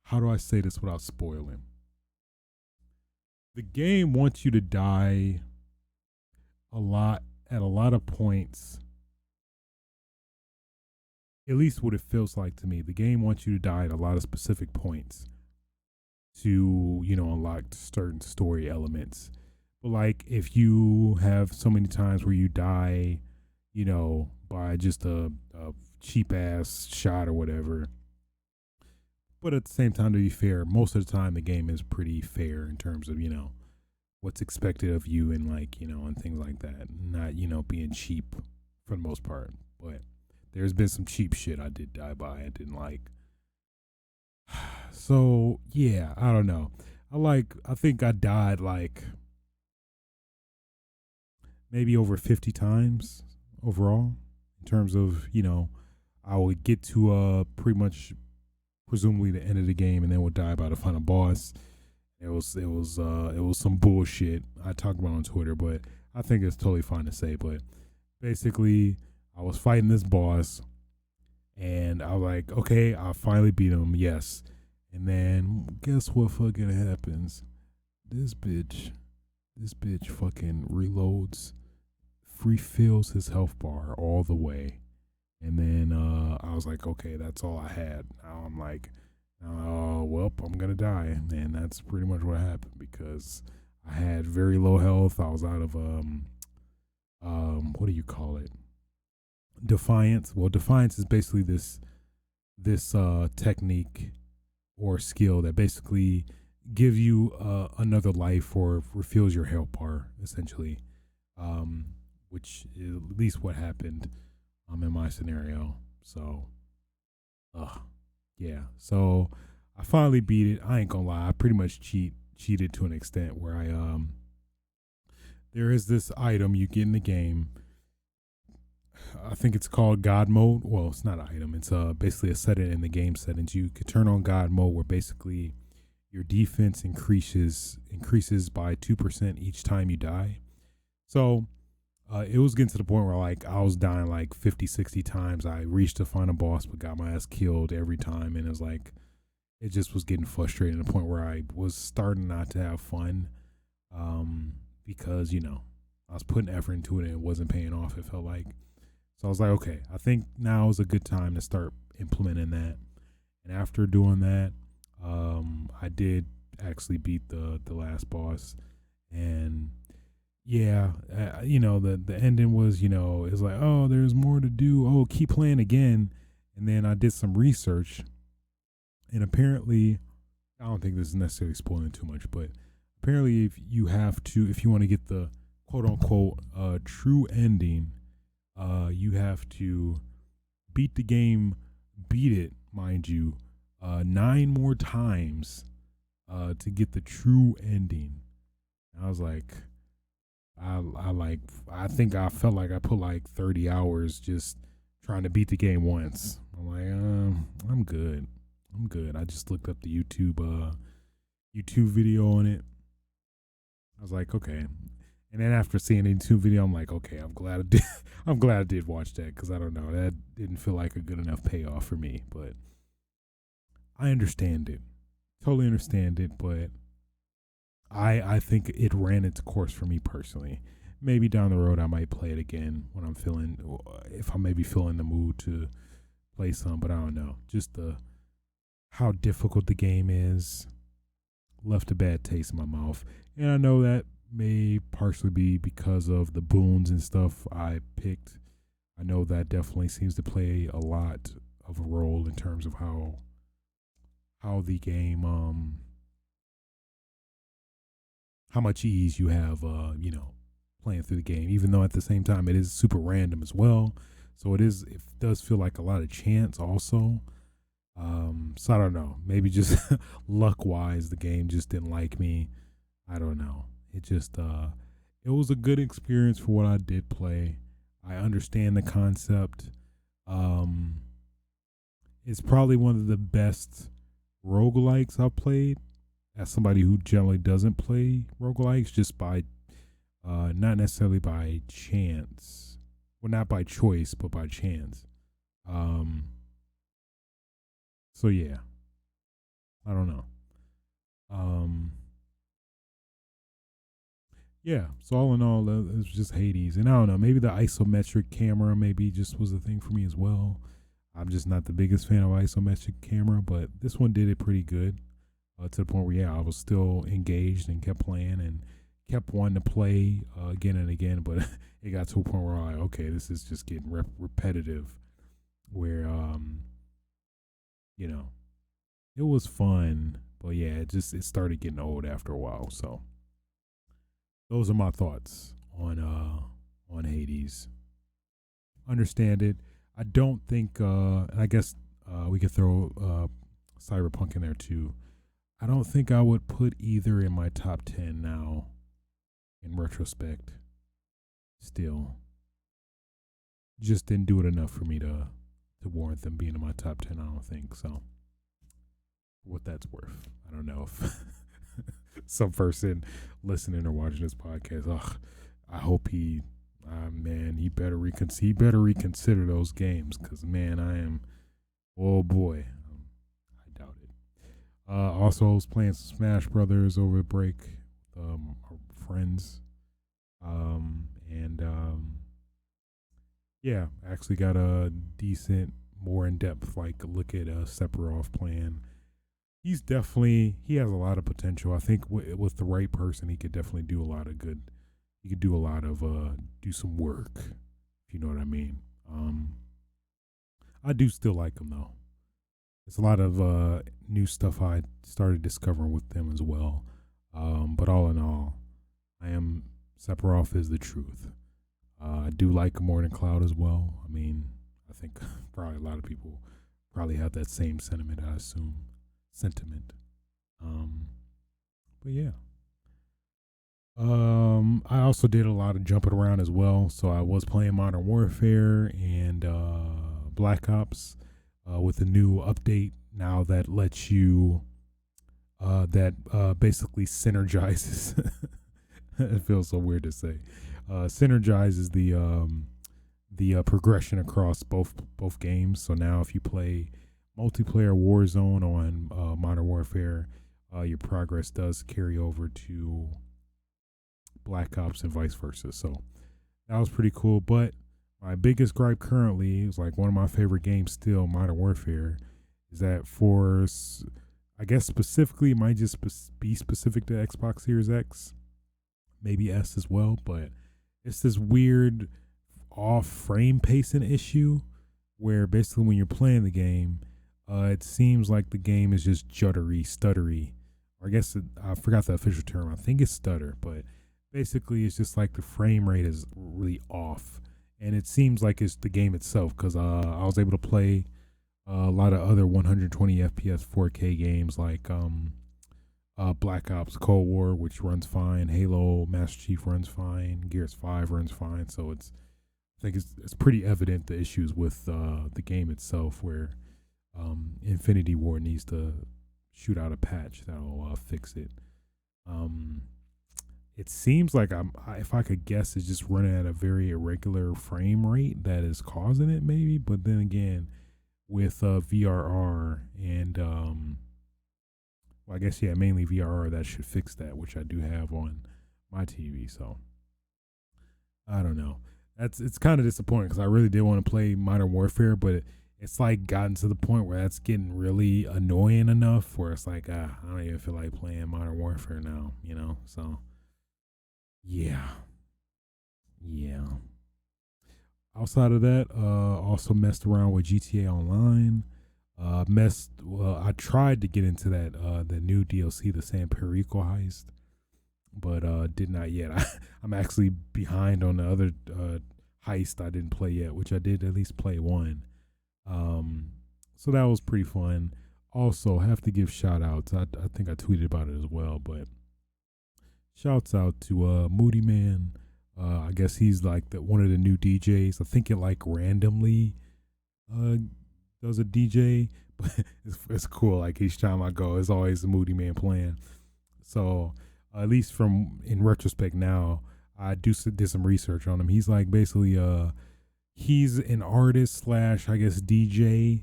how do I say this without spoiling? The game wants you to die a lot at a lot of points. At least what it feels like to me. The game wants you to die at a lot of specific points to, unlock certain story elements. But like if you have so many times where you die, by just a cheap ass shot or whatever. But at the same time, to be fair, most of the time the game is pretty fair in terms of, what's expected of you and like, and things like that. Not, being cheap for the most part. But there's been some cheap shit I did die by I didn't like. So yeah, I don't know. I think I died like maybe over 50 times overall in terms of, I would get to pretty much presumably the end of the game and then would die by the final boss. It was some bullshit I talked about on Twitter, but I think it's totally fine to say. But basically, I was fighting this boss, and I was like, okay, I finally beat him, yes. And then guess what fucking happens? This bitch fucking reloads, refills his health bar all the way. And then I was like, okay, that's all I had. Now I'm like, oh, well, I'm going to die. And that's pretty much what happened because I had very low health. I was out of, what do you call it? Defiance. Well, Defiance is basically this technique or skill that basically gives you another life or refills your health bar, essentially, which is at least what happened in my scenario. So, yeah. So I finally beat it. I ain't gonna lie. I pretty much cheated to an extent where there is this item you get in the game. I think it's called God mode. Well, it's not an item. It's basically a setting in the game settings. You could turn on God mode where basically your defense increases by 2% each time you die. So it was getting to the point where like I was dying like 50, 60 times. I reached the final boss but got my ass killed every time, and it was like it just was getting frustrating to the point where I was starting not to have fun because I was putting effort into it and it wasn't paying off, it felt like. So I was like, okay, I think now is a good time to start implementing that. And after doing that, I did actually beat the last boss. And yeah, the ending was, it's like, oh, there's more to do. Oh, keep playing again. And then I did some research. And apparently, I don't think this is necessarily spoiling too much, but apparently if you want to get the quote unquote true ending, you have to beat the game, beat it, mind you, 9 more times to get the true ending. And I was like, I think I felt like I put like 30 hours just trying to beat the game once. I'm like, I'm good. I just looked up the YouTube video on it. I was like, okay. And then after seeing the YouTube video, I'm like, okay, I'm glad I did watch that because I don't know, that didn't feel like a good enough payoff for me. But I understand it, totally understand it. But I think it ran its course for me personally. Maybe down the road I might play it again when if I'm maybe feeling the mood to play some. But I don't know, just how difficult the game is left a bad taste in my mouth, and I know that may partially be because of the boons and stuff I picked. I know that definitely seems to play a lot of a role in terms of how the game how much ease you have playing through the game, even though at the same time it is super random as well. So it does feel like a lot of chance also. So I don't know, maybe just luck wise the game just didn't like me. I don't know. It just it was a good experience for what I did play. I understand the concept. Um, it's probably one of the best roguelikes I've played. As somebody who generally doesn't play roguelikes, just by not necessarily by chance, well, not by choice, but by chance. Um, so yeah, I don't know. Um, yeah. So all in all, it was just Hades, and I don't know. Maybe the isometric camera maybe just was a thing for me as well. I'm just not the biggest fan of isometric camera, but this one did it pretty good. To the point where I was still engaged and kept playing and kept wanting to play again and again. But it got to a point where I'm like, okay, this is just getting repetitive. Where you know, it was fun, but yeah, it started getting old after a while. So those are my thoughts on Hades. Understand it. I don't think, and I guess we could throw Cyberpunk in there too. I don't think I would put either in my top 10 now in retrospect. Still, just didn't do it enough for me to warrant them being in my top 10. I don't think so. What that's worth, I don't know if some person listening or watching this podcast, I hope man, he better reconsider those games, because man, oh boy, I doubt it. Also, I was playing some Smash Brothers over break, our friends, and yeah, actually got a decent, more in depth like look at Sephiroth playing. He has a lot of potential. I think with the right person, he could definitely do a lot of good. He could do a lot of do some work, if you know what I mean. I do still like him though. There's a lot of new stuff I started discovering with them as well. But all in all, I am Sephiroth is the truth. I do like him more than Cloud as well. I mean, I think probably a lot of people probably have that same sentiment. I assume sentiment. Um, but yeah. I also did a lot of jumping around as well. So I was playing Modern Warfare and Black Ops with a new update now that lets you basically synergizes. It feels so weird to say. Synergizes the progression across both games. So now if you play multiplayer Warzone on Modern Warfare, your progress does carry over to Black Ops and vice versa. So that was pretty cool. But my biggest gripe currently is like one of my favorite games still, Modern Warfare, is that I guess specifically, it might just be specific to Xbox Series X, maybe S as well, but it's this weird off frame pacing issue where basically when you're playing the game, it seems like the game is just juddery, stuttery. Or I guess I forgot the official term. I think it's stutter, but basically it's just like the frame rate is really off, and it seems like it's the game itself because I was able to play a lot of other 120 FPS 4K games like Black Ops Cold War, which runs fine. Halo Master Chief runs fine. Gears 5 runs fine. So I think it's pretty evident the issues with the game itself, where Infinity War needs to shoot out a patch that'll fix it. It seems like if I could guess, it's just running at a very irregular frame rate that is causing it, maybe. But then again, with VRR and well, I guess mainly VRR, that should fix that, which I do have on my TV. So I don't know. It's kind of disappointing because I really did want to play Modern Warfare, but it's like gotten to the point where that's getting really annoying enough where it's like I don't even feel like playing Modern Warfare now, So yeah, yeah. Outside of that, also messed around with GTA Online. I tried to get into the new DLC, the San Perico heist, but did not yet. I'm actually behind on the other heist I didn't play yet, which I did at least play one. So that was pretty fun. Also, have to give shout outs. I think I tweeted about it as well, but shouts out to Moody Man. I guess he's like one of the new DJs. I think it like randomly does a DJ, but it's cool. Like each time I go, it's always the Moody Man playing. So at least from in retrospect now, I did some research on him. He's like basically he's an artist slash I guess DJ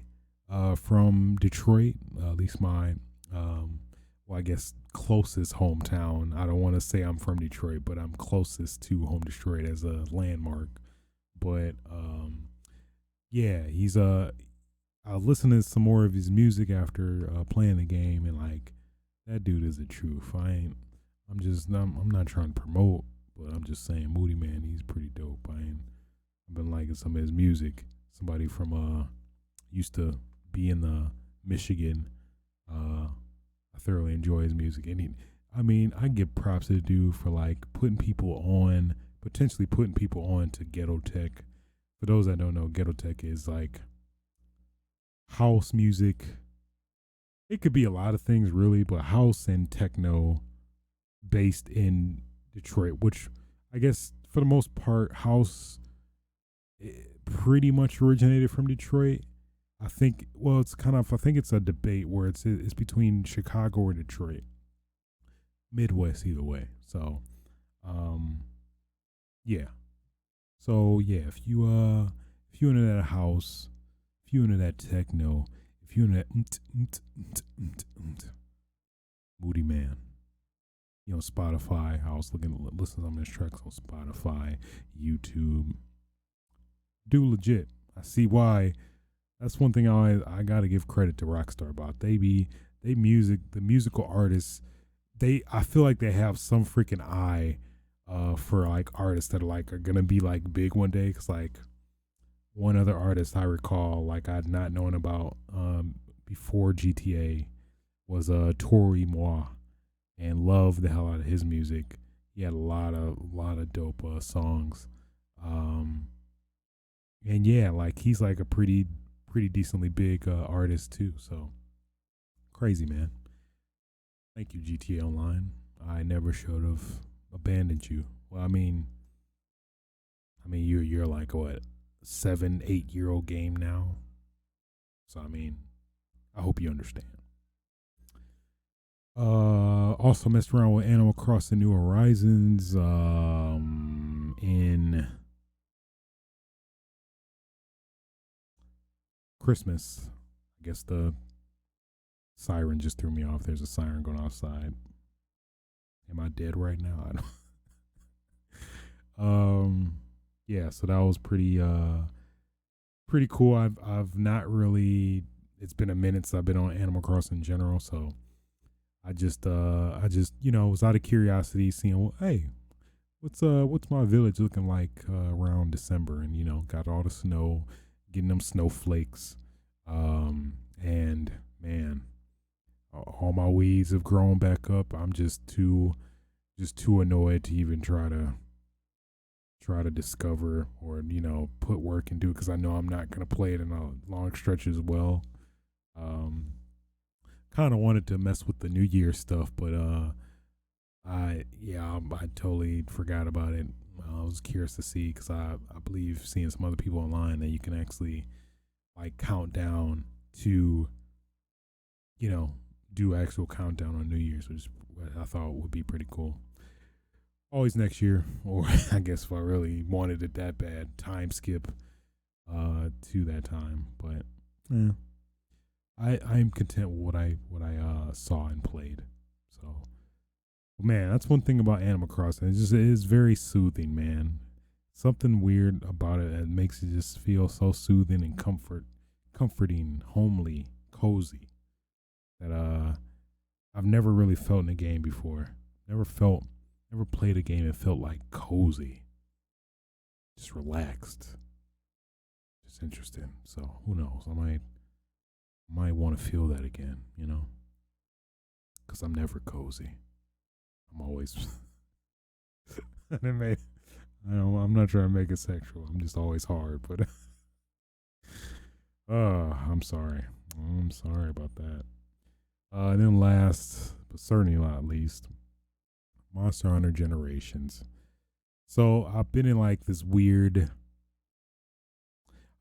from Detroit. At least my well I guess closest hometown. I don't want to say I'm from Detroit, but I'm closest to home Detroit as a landmark. But yeah, he's I listened to some more of his music after playing the game, and like that dude is the truth. I'm not trying to promote, but I'm just saying Moody Man, he's pretty dope. I've been liking some of his music. Somebody from used to be in the Michigan. I thoroughly enjoy his music, and I give props to the dude for like potentially putting people on to ghetto tech. For those that don't know, ghetto tech is like house music. It could be a lot of things really, but house and techno based in Detroit, which I guess for the most part, house pretty much originated from Detroit. I think I think it's a debate where it's between Chicago or Detroit. Midwest either way. So yeah. So yeah, if you into that house, if you into that techno, if you into that Moody Man, Spotify. I was listening to some of his tracks on Spotify, YouTube. Do legit. I see why. That's one thing I gotta give credit to Rockstar about. The musical artists. I feel like they have some freaking eye, for like artists that are gonna be like big one day. Cause like one other artist I recall, like I'd not known about, before GTA was Tori Moore, and loved the hell out of his music. He had a lot of dope songs. Um, and yeah, like he's like a pretty decently big artist too. So crazy, man. Thank you, GTA Online. I never should have abandoned you. Well, you're like what 7, 8 year old game now. So I hope you understand. Also messed around with Animal Crossing New Horizons in Christmas. I guess the siren just threw me off. There's a siren going outside. Am I dead right now? I don't. Yeah, so that was pretty cool. I've not really. It's been a minute since I've been on Animal Crossing in general, so I just was out of curiosity, seeing hey, what's my village looking like around December, and got all the snow, getting them snowflakes, and man, all my weeds have grown back up. I'm just too annoyed to even try to discover or put work into it because I know I'm not gonna play it in a long stretch as well. Um, Kind of wanted to mess with the New Year stuff, but I totally forgot about it. I was curious to see because I believe seeing some other people online that you can actually like count down to do actual countdown on New Year's, which I thought would be pretty cool. Always next year, or I guess if I really wanted it that bad, time skip to that time. But yeah, I'm content with what I saw and played. So man, that's one thing about Animal Crossing. It is very soothing, man. Something weird about it that makes it just feel so soothing and comforting, homely, cozy. That I've never really felt in a game before. Never played a game and felt like cozy, just relaxed, just interesting. So who knows? I might want to feel that again, because I'm never cozy. I'm always. I'm not trying to make it sexual. I'm just always hard, but I'm sorry. I'm sorry about that. And then last, but certainly not least, Monster Hunter Generations. So I've been in like this weird.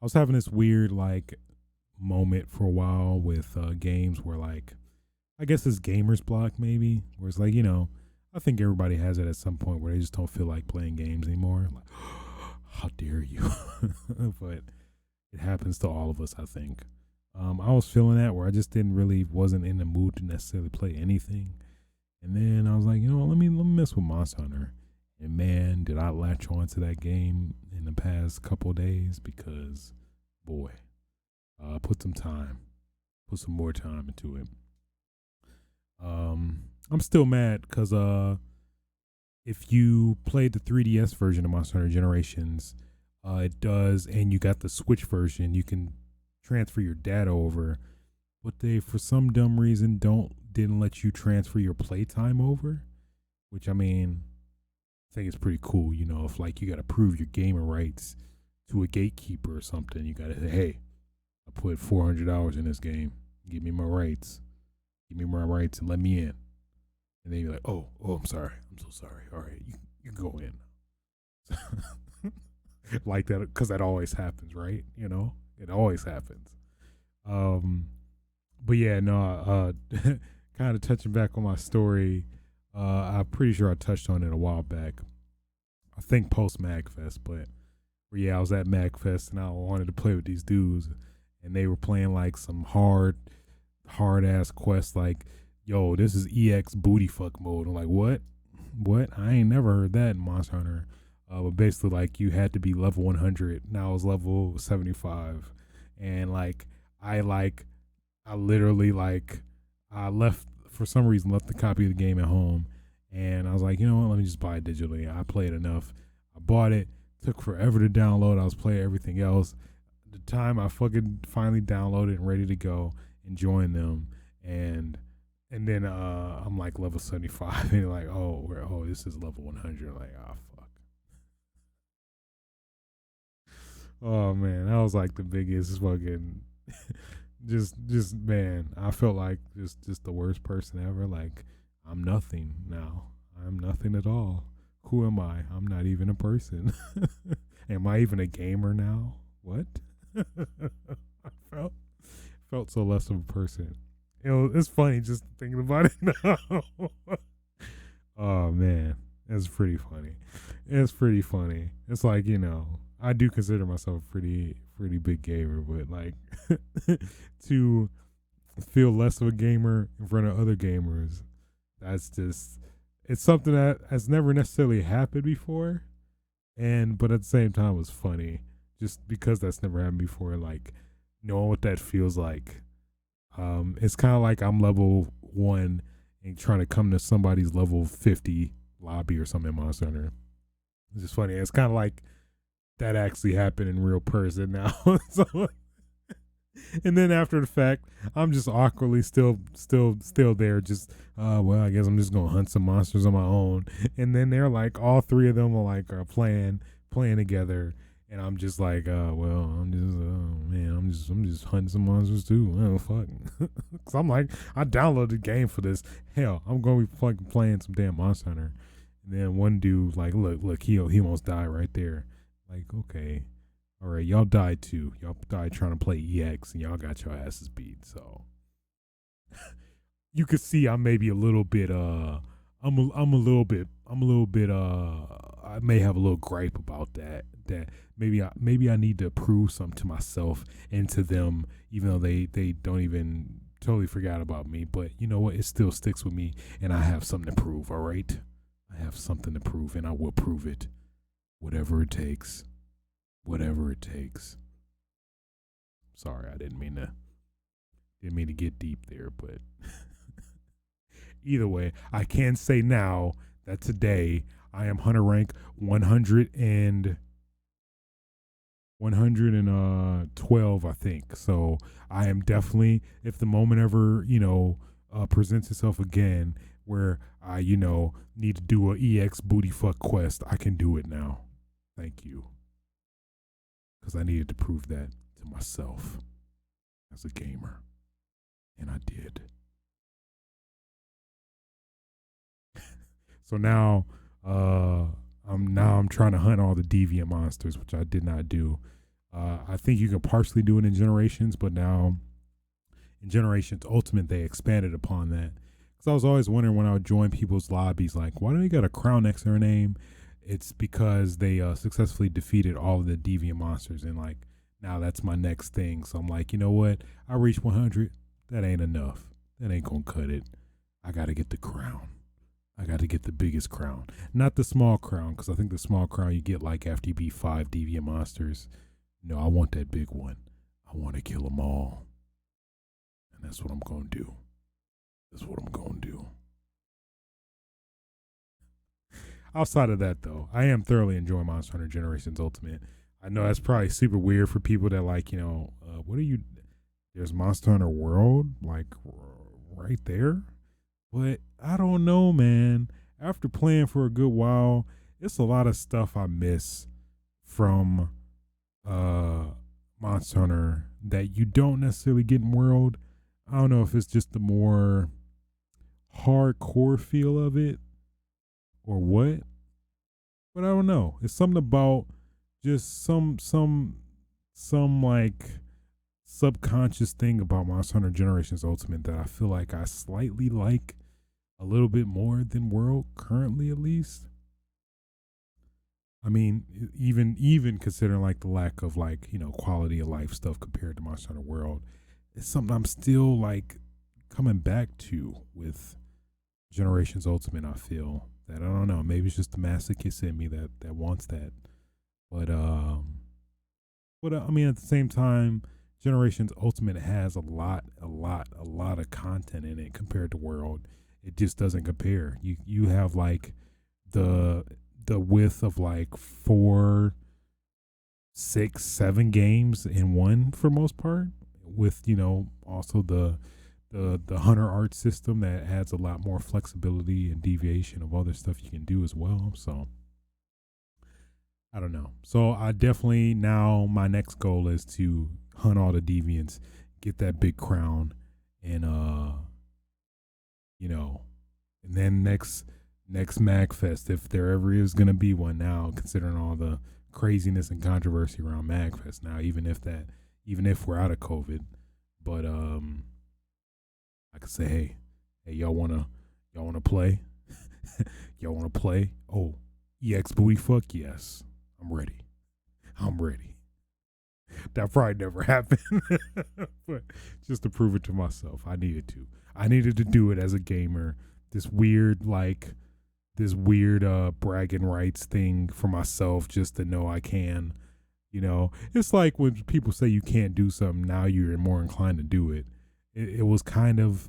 was having this weird like moment for a while with games where like I guess it's gamer's block maybe, where it's like, I think everybody has it at some point where they just don't feel like playing games anymore. Like, how dare you? But it happens to all of us, I think. I was feeling that where I just wasn't in the mood to necessarily play anything. And then I was like, let me mess with Monster Hunter. And man, did I latch on to that game in the past couple of days because, boy, put some more time into it. I'm still mad because if you played the 3DS version of Monster Hunter Generations, it does, and you got the Switch version, you can transfer your data over, but they for some dumb reason didn't let you transfer your playtime over, which I mean, I think it's pretty cool. If like you got to prove your gamer rights to a gatekeeper or something, you got to say, hey, I put 400 hours in this game. Give me my rights. Give me my rights and let me in. And then you're like, oh, I'm sorry. I'm so sorry. All right, you can go in. Like that, because that always happens, right? It always happens. But yeah, no, kind of touching back on my story, I'm pretty sure I touched on it a while back. I think post MagFest, but yeah, I was at MagFest and I wanted to play with these dudes, and they were playing like some hard ass quest, like, yo, this is EX booty fuck mode. I'm like, what? I ain't never heard that in Monster Hunter. But basically, like, you had to be level 100. Now I was level 75, and like, I literally like, I for some reason left the copy of the game at home, and I was like, you know what? Let me just buy it digitally. I played enough. I bought it. Took forever to download. I was playing everything else. The time I fucking finally downloaded and ready to go and join them, and then I'm like level 75, and like, oh, this is level 100. Like, oh fuck. Oh man, that was like the biggest fucking just man, I felt like just the worst person ever. Like, I'm nothing now. I'm nothing at all. Who am I? I'm not even a person. Am I even a gamer now? What? I felt so less of a person. It's funny just thinking about it now. Oh man, it's pretty funny. It's like, I do consider myself a pretty big gamer, but like to feel less of a gamer in front of other gamers, that's just, it's something that has never necessarily happened before, but at the same time it was funny just because that's never happened before. Like, knowing what that feels like. It's kind of like I'm level 1 and trying to come to somebody's level 50 lobby or something in Monster Hunter. It's just funny. It's kind of like that actually happened in real person now. So, and then after the fact, I'm just awkwardly still there. Just, well, I guess I'm just gonna hunt some monsters on my own. And then they're like, all three of them are playing together. And I'm just like, well, I'm just hunting some monsters too. Oh, fuck. Cause I'm like, I downloaded the game for this. Hell, I'm gonna be fucking playing some damn Monster Hunter. And then one dude, like, look, he almost died right there. Like, okay, all right, y'all died too. Y'all died trying to play EX, and y'all got your asses beat. So you could see I'm maybe a little bit, I may have a little gripe about that. That maybe I need to prove something to myself and to them, even though they don't even totally forgot about me. But you know what? It still sticks with me, and I have something to prove. All right, I have something to prove, and I will prove it, whatever it takes. Whatever it takes. Sorry, I didn't mean to get deep there, but either way, I can say now that today I am hunter rank 112, I think. So I am definitely, if the moment ever, presents itself again where I, need to do a EX booty fuck quest, I can do it now. Thank you. Because I needed to prove that to myself as a gamer. And I did. So now, I'm trying to hunt all the deviant monsters, which I did not do. I think you can partially do it in Generations, but now in Generations Ultimate they expanded upon that. Because I was always wondering when I would join people's lobbies, like, why do they got a crown next to their name? It's because they successfully defeated all of the deviant monsters, and like now that's my next thing. So I'm like, you know what? I reached 100. That ain't enough. That ain't gonna cut it. I gotta get the crown. I gotta get the biggest crown, not the small crown, because I think the small crown you get like after you beat 5 deviant monsters. No, I want that big one. I want to kill them all, and that's what I'm gonna do. That's what I'm gonna do. Outside of that, though, I am thoroughly enjoying Monster Hunter Generations Ultimate. I know that's probably super weird for people that like, what are you? There's Monster Hunter World, like right there. But I don't know, man. After playing for a good while, it's a lot of stuff I miss from Monster Hunter that you don't necessarily get in World. I don't know if it's just the more hardcore feel of it or what, but I don't know. It's something about just some like subconscious thing about Monster Hunter Generations Ultimate that I feel like I slightly like a little bit more than World currently, at least. I mean, even considering like the lack of like quality of life stuff compared to Monster Hunter World, it's something I'm still like coming back to with Generations Ultimate. I feel that I don't know. Maybe it's just the masochist in me that wants that, but I mean at the same time, Generations Ultimate has a lot of content in it compared to World. It just doesn't compare. You have like the width of like 4, 6, 7 games in one for most part, with also the hunter art system that adds a lot more flexibility and deviation of other stuff you can do as well. So I don't know. So I definitely, now my next goal is to hunt all the deviants, get that big crown, and and then next MagFest, if there ever is gonna be one now, considering all the craziness and controversy around MagFest now, even if we're out of COVID, but I could say, hey, y'all wanna play? Y'all wanna play? Oh, EX booty fuck, yes, I'm ready. That probably never happened, but just to prove it to myself, I needed to do it as a gamer. This weird bragging rights thing for myself, just to know I can. It's like when people say you can't do something, now you're more inclined to do it. It was kind of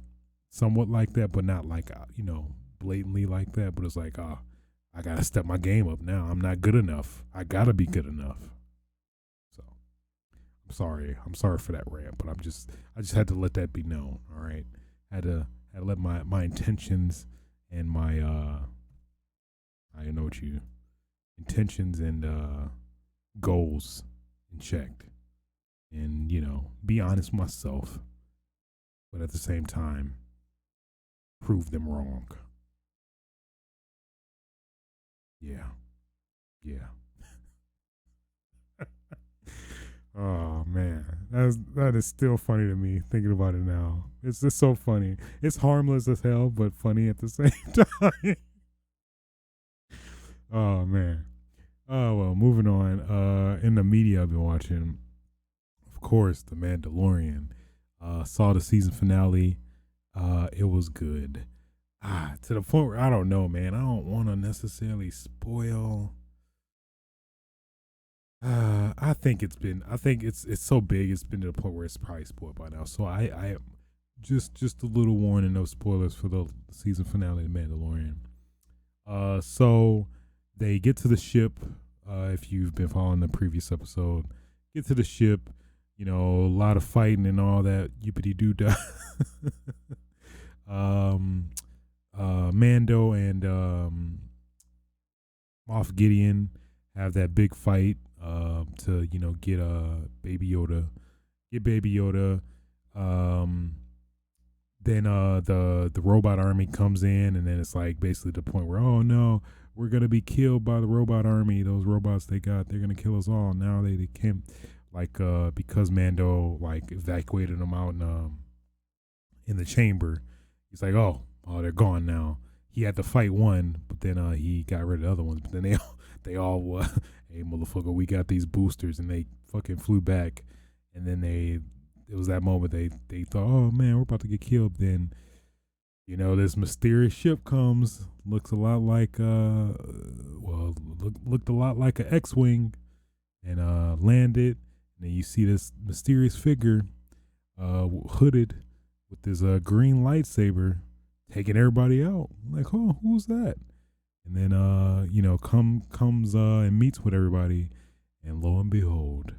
somewhat like that, but not like blatantly like that. But it's like, I gotta step my game up now. I'm not good enough. I gotta be good enough. So I'm sorry for that rant, but I just had to let that be known. All right, had to let my intentions and my intentions and goals in check, and be honest with myself, but at the same time prove them wrong. Yeah. Oh man, that is still funny to me thinking about it now. It's just so funny. It's harmless as hell, but funny at the same time. Oh man. Oh well, moving on. In the media I've been watching, of course, The Mandalorian. Saw the season finale. It was good. To the point where I don't know, man. I don't want to necessarily spoil. I think it's so big. It's been to the point where it's probably spoiled by now. So I just a little warning, no spoilers for the season finale of Mandalorian. So they get to the ship. If you've been following the previous episode, get to the ship. A lot of fighting and all that yippity doo dah. Mando and Moff Gideon have that big fight to get Baby Yoda, then the robot army comes in, and then it's like basically the point where, oh no, we're gonna be killed by the robot army. Those robots they're gonna kill us all. Now they can't, like because Mando like evacuated them out in the chamber. He's like, oh, they're gone now. He had to fight one, but then he got rid of the other ones. But then they all hey motherfucker, we got these boosters, and they fucking flew back. And then it was that moment they thought, oh man, we're about to get killed. Then this mysterious ship comes, looks a lot like looked a lot like an X-wing, and landed. And then you see this mysterious figure, hooded with this green lightsaber, taking everybody out. I'm like, oh, who's that? And then comes and meets with everybody, and lo and behold,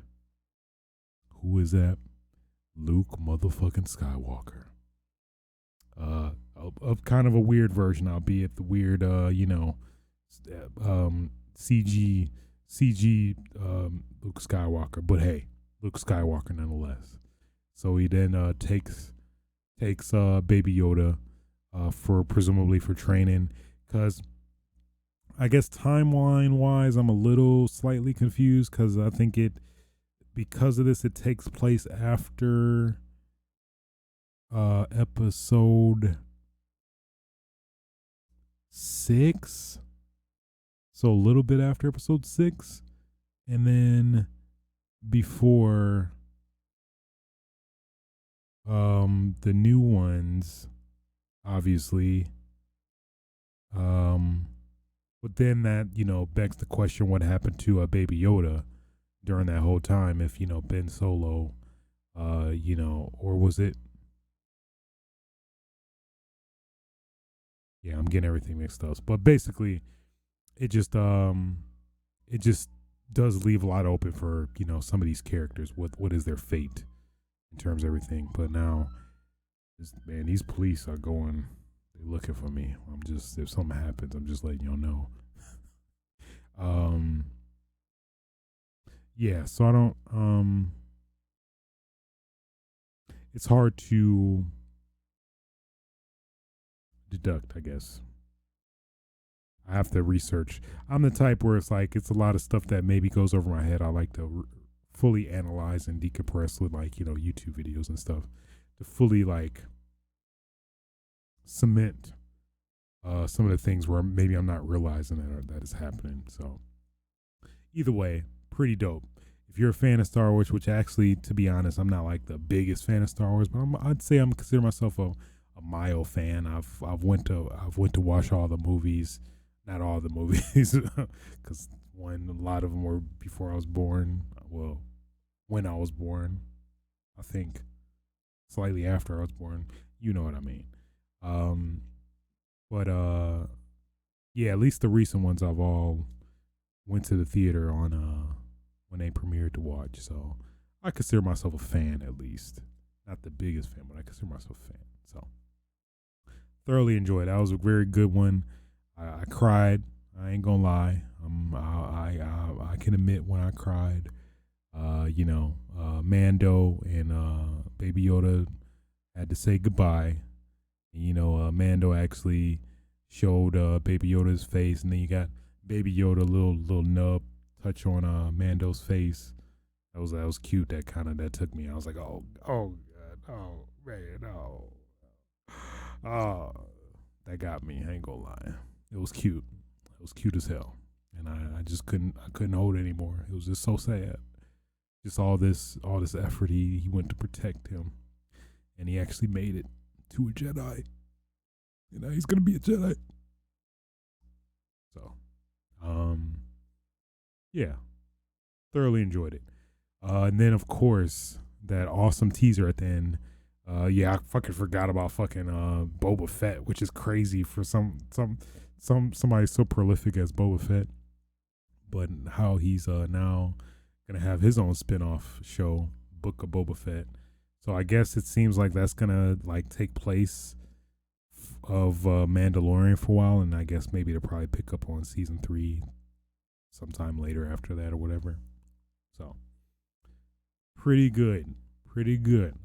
who is that? Luke motherfucking Skywalker. Of kind of a weird version, albeit the weird CG Luke Skywalker, but hey, Luke Skywalker nonetheless. So he then takes Baby Yoda for presumably for training, because I guess timeline wise I'm a little slightly confused, because I think because of this it takes place after episode 6, so a little bit after episode 6, and then before the new ones, obviously. But then that begs the question, what happened to Baby Yoda during that whole time? If Ben Solo, or was it? Yeah, I'm getting everything mixed up. But basically, it just does leave a lot open for some of these characters. What is their fate in terms of everything? But now, these police are going. They're looking for me. If something happens, I'm just letting y'all know. Yeah. So I don't. It's hard to deduct, I guess. I have to research. I'm the type where it's a lot of stuff that maybe goes over my head. I like to fully analyze and decompress with YouTube videos and stuff to fully cement some of the things where maybe I'm not realizing that is happening. So either way, pretty dope. If you're a fan of Star Wars, which actually, to be honest, I'm not like the biggest fan of Star Wars, but I'd say I'm consider myself a mild fan. I've went to watch all the movies, not all the movies, because a lot of them were before I was born. Well, when I was born, I think slightly after I was born. You know what I mean. But yeah, at least the recent ones I've all went to the theater on when they premiered to watch. So I consider myself a fan, at least. Not the biggest fan, but I consider myself a fan. So thoroughly enjoyed it. That was a very good one. I cried. I ain't gonna lie. I can admit when I cried. Mando and Baby Yoda had to say goodbye. Mando actually showed Baby Yoda's face, and then you got Baby Yoda little nub touch on Mando's face. That was cute. That took me. I was like, oh God, oh man, oh, that got me. I ain't gonna lie. It was cute. It was cute as hell, and I just couldn't hold it anymore. It was just so sad. Just all this effort he went to protect him, and he actually made it to a Jedi. He's gonna be a Jedi. So, yeah, thoroughly enjoyed it. And then of course that awesome teaser at the end. Yeah, I fucking forgot about fucking Boba Fett, which is crazy for somebody so prolific as Boba Fett. But how he's now gonna have his own spin-off show, Book of Boba Fett. So I guess it seems like that's gonna take place of Mandalorian for a while, and I guess maybe they'll probably pick up on season 3 sometime later after that or whatever. So pretty good.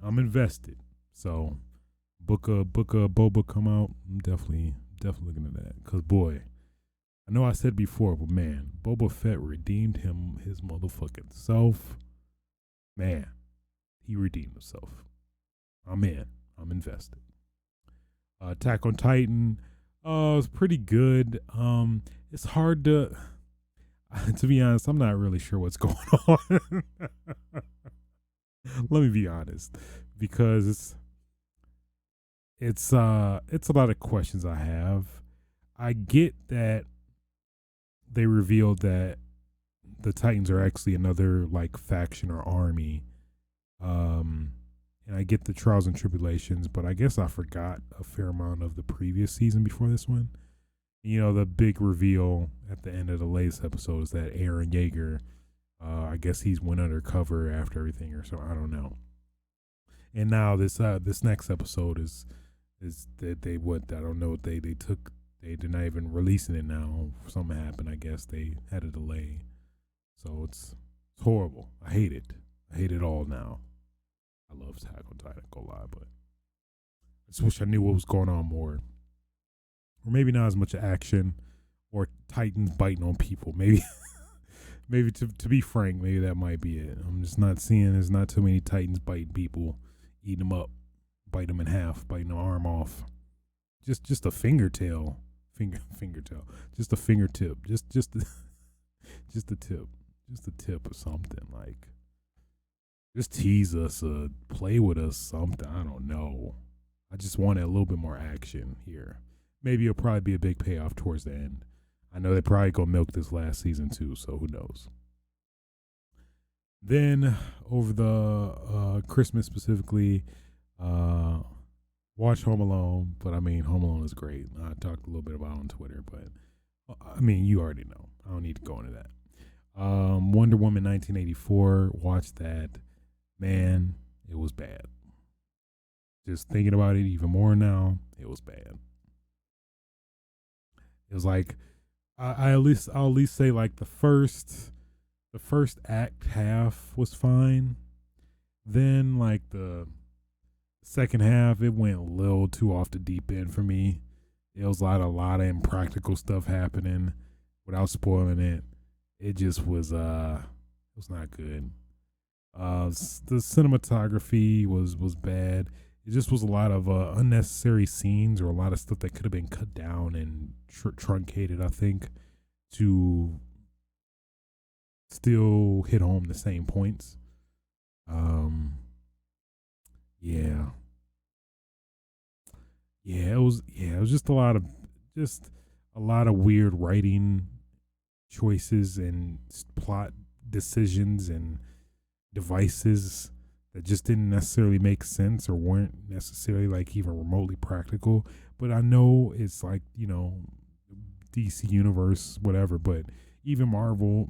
I'm invested. So book of Boba come out. I'm definitely looking at that, because boy, I know I said before, but man, Boba Fett redeemed his motherfucking self. man, he redeemed himself. I'm in. I'm invested. Attack on Titan, it's pretty good. It's hard to to be honest, I'm not really sure what's going on. Let me be honest, because it's a lot of questions I have. I get that they revealed that the Titans are actually another like faction or army. And I get the trials and tribulations, but I guess I forgot a fair amount of the previous season before this one. You know, the big reveal at the end of the latest episode is that Aaron Yeager, I guess he's went undercover after everything or so. I don't know. And now this next episode is that they what I don't know what they took. They're not even releasing it now. Something happened. I guess they had a delay. So it's horrible. I hate it. I hate it all now. I love Attack on Titan, go lie, but I just wish I knew what was going on more. Or maybe not as much action or Titans biting on people. Maybe maybe to be frank, maybe that might be it. I'm just not seeing there's not too many Titans biting people, eating them up, biting them in half, biting the arm off. Just a fingertail. Fingertail. Just a fingertip. Just the tip. Just the tip of something like. Just tease us, play with us, something. I don't know. I just wanted a little bit more action here. Maybe it'll probably be a big payoff towards the end. I know they're probably going to milk this last season too, so who knows. Then, over the Christmas specifically, watch Home Alone. But I mean, Home Alone is great. I talked a little bit about it on Twitter, but I mean, you already know. I don't need to go into that. Wonder Woman 1984, watch that. Man, it was bad. Just thinking about it even more now, it was bad. It was like I'll at least say like the first act half was fine. Then like the second half, it went a little too off the deep end for me. It was a lot of impractical stuff happening without spoiling it. It just was it was not good. The cinematography was bad. It just was a lot of unnecessary scenes or a lot of stuff that could have been cut down and truncated, I think, to still hit home the same points. Yeah. It was just a lot of weird writing choices and plot decisions and devices that just didn't necessarily make sense or weren't necessarily like even remotely practical. But I know it's like, you know, DC universe, whatever, but even Marvel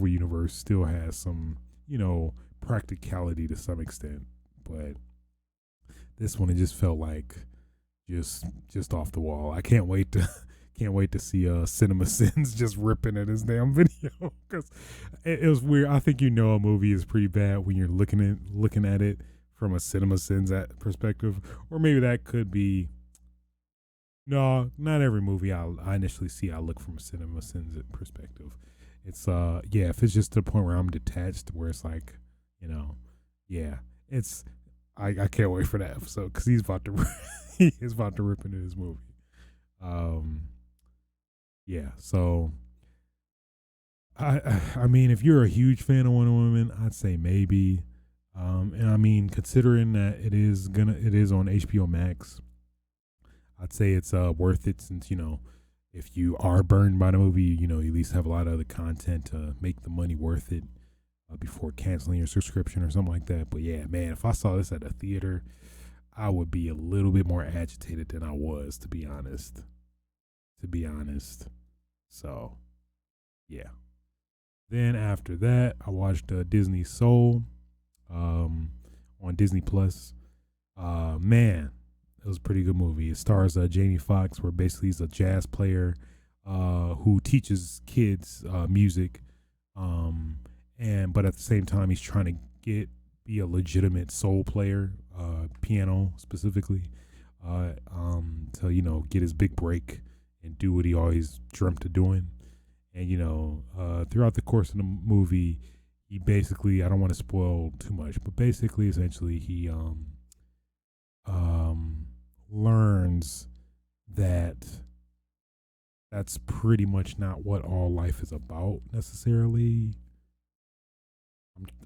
universe still has some, you know, practicality to some extent. But this one, it just felt like just off the wall. I can't wait to see Cinema Sins just ripping at his damn video, because it was weird. I think, you know, a movie is pretty bad when you're looking at it from a Cinema Sins perspective, or maybe that could be. No, not every movie I initially see I look from a Cinema Sins perspective. It's if it's just to the point where I'm detached, where it's like, you know, it's I can't wait for that episode because he's about to he's about to rip into his movie. So I mean, if you're a huge fan of Wonder Woman, I'd say maybe. And I mean, considering that it is on HBO Max, I'd say it's worth it, since, you know, if you are burned by the movie, you know, you at least have a lot of other content to make the money worth it before canceling your subscription or something like that. But yeah, man, if I saw this at a theater, I would be a little bit more agitated than I was, to be honest. So, yeah. Then after that, I watched Disney Soul on Disney Plus. Man, it was a pretty good movie. It stars Jamie Foxx, where basically he's a jazz player who teaches kids music, but at the same time he's trying to be a legitimate soul player, piano specifically, to, you know, get his big break and do what he always dreamt of doing. And, you know, throughout the course of the movie, he basically, I don't want to spoil too much, but basically, essentially, he um learns that that's pretty much not what all life is about necessarily.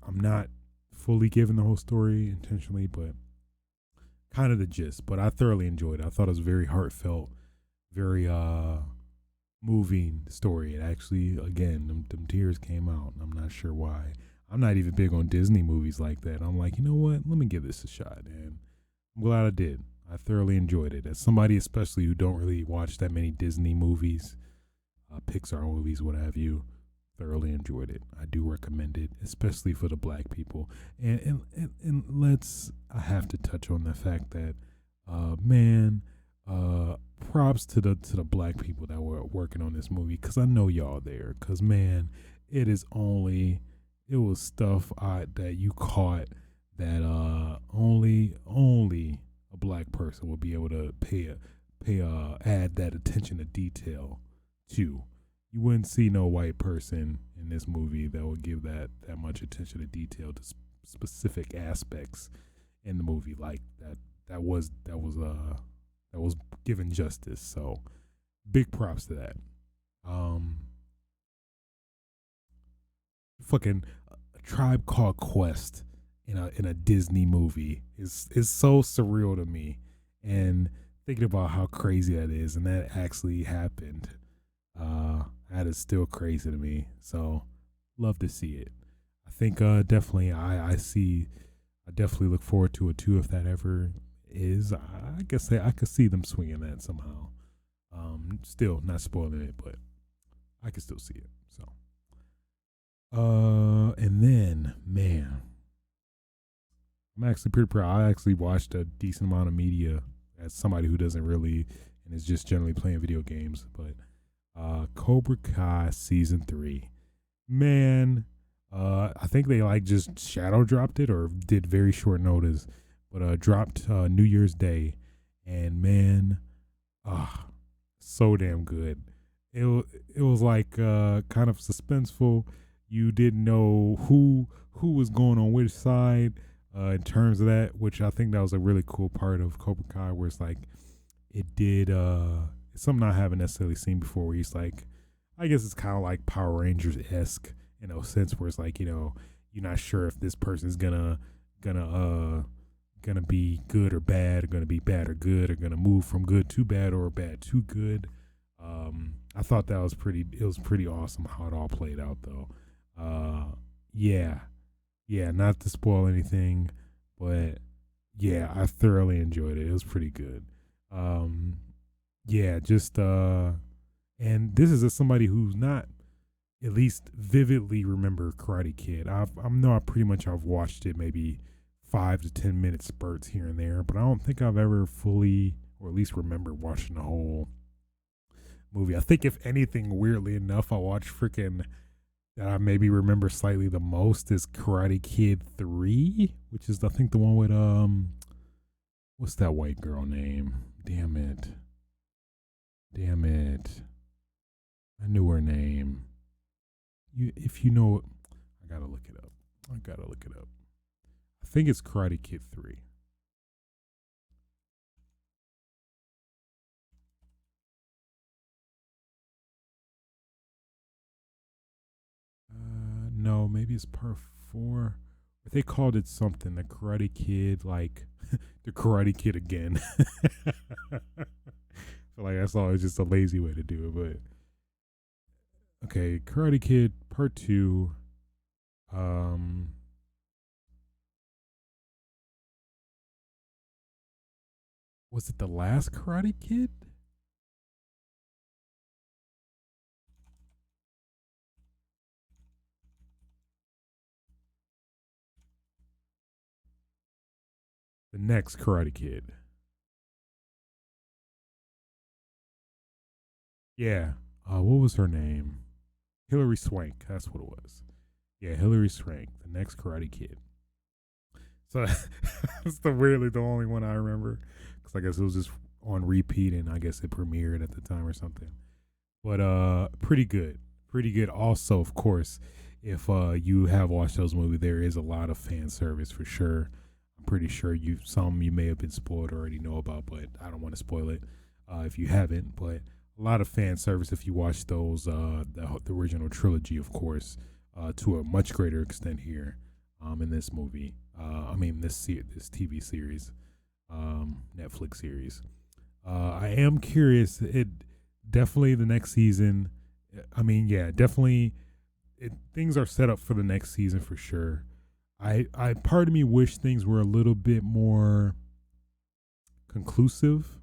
I'm not fully giving the whole story intentionally, but kind of the gist. But I thoroughly enjoyed it. I thought it was very heartfelt, very moving story. It actually, again, them tears came out. And I'm not sure why. I'm not even big on Disney movies like that. I'm like, you know what? Let me give this a shot, and I'm glad I did. I thoroughly enjoyed it. As somebody, especially who don't really watch that many Disney movies, Pixar movies, what have you, thoroughly enjoyed it. I do recommend it, especially for the black people. And let's, I have to touch on the fact that, man, props to the black people that were working on this movie, because I know y'all there. Because man, it was stuff that you caught that only a black person would be able to add that attention to detail to. You wouldn't see no white person in this movie that would give that much attention to detail to specific aspects in the movie like that. That was given justice. So big props to that. Fucking Tribe Called Quest in a Disney movie is so surreal to me, and thinking about how crazy that is, and that actually happened. That is still crazy to me. So love to see it. I think definitely I definitely look forward to it too if that ever is. I guess I could see them swinging that somehow. Still not spoiling it, but I can still see it. So and then man, I'm actually pretty proud. I actually watched a decent amount of media as somebody who doesn't really and is just generally playing video games, but Cobra Kai season 3. Man, I think they like just shadow dropped it or did very short notice, but dropped New Year's Day, and man, so damn good. It was like kind of suspenseful. You didn't know who was going on which side in terms of that, which I think that was a really cool part of Cobra Kai, where it's like it did it's something I haven't necessarily seen before, where he's like, I guess it's kind of like Power Rangers esque in a sense, where it's like, you're not sure if this person's gonna be good or bad, or gonna be bad or good, or gonna move from good to bad or bad to good. I thought that was pretty awesome how it all played out though. Yeah, not to spoil anything, but yeah, I thoroughly enjoyed it. It was pretty good. Yeah, just and this is as somebody who's not at least vividly remember Karate Kid. I know I've watched it maybe 5 to 10 minute spurts here and there, but I don't think I've ever fully, or at least remember watching the whole movie. I think if anything, weirdly enough, I watched freaking that I maybe remember slightly the most is Karate Kid 3, which is I think the one with what's that white girl name? Damn it. I knew her name. If you know, I gotta look it up. I think it's Karate Kid 3. No, maybe it's part 4. But they called it something. The Karate Kid, like the Karate Kid again. I feel like that's always just a lazy way to do it, but okay, Karate Kid Part 2. Was it the last Karate Kid? The next Karate Kid. Yeah. What was her name? Hilary Swank. That's what it was. Yeah, Hilary Swank. The next Karate Kid. So that's weirdly the only one I remember, because I guess it was just on repeat, and I guess it premiered at the time or something. But pretty good. Also, of course, if you have watched those movies, there is a lot of fan service for sure. I'm pretty sure you may have been spoiled or already know about, but I don't want to spoil it if you haven't. But a lot of fan service if you watch those the original trilogy, of course, to a much greater extent here in this movie. This TV series, Netflix series. I am curious. It definitely the next season. Definitely. Things are set up for the next season for sure. I part of me wish things were a little bit more conclusive,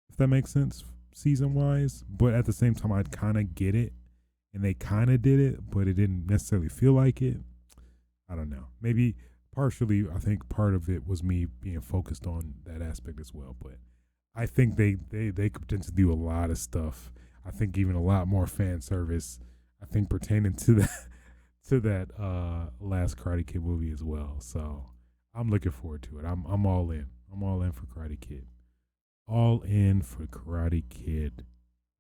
if that makes sense, season wise. But at the same time, I kind of get it, and they kind of did it, but it didn't necessarily feel like it. I don't know. Maybe partially, I think part of it was me being focused on that aspect as well. But I think they could potentially do a lot of stuff. I think even a lot more fan service. I think pertaining to that last Karate Kid movie as well. So I'm looking forward to it. I'm all in. I'm all in for Karate Kid. All in for Karate Kid.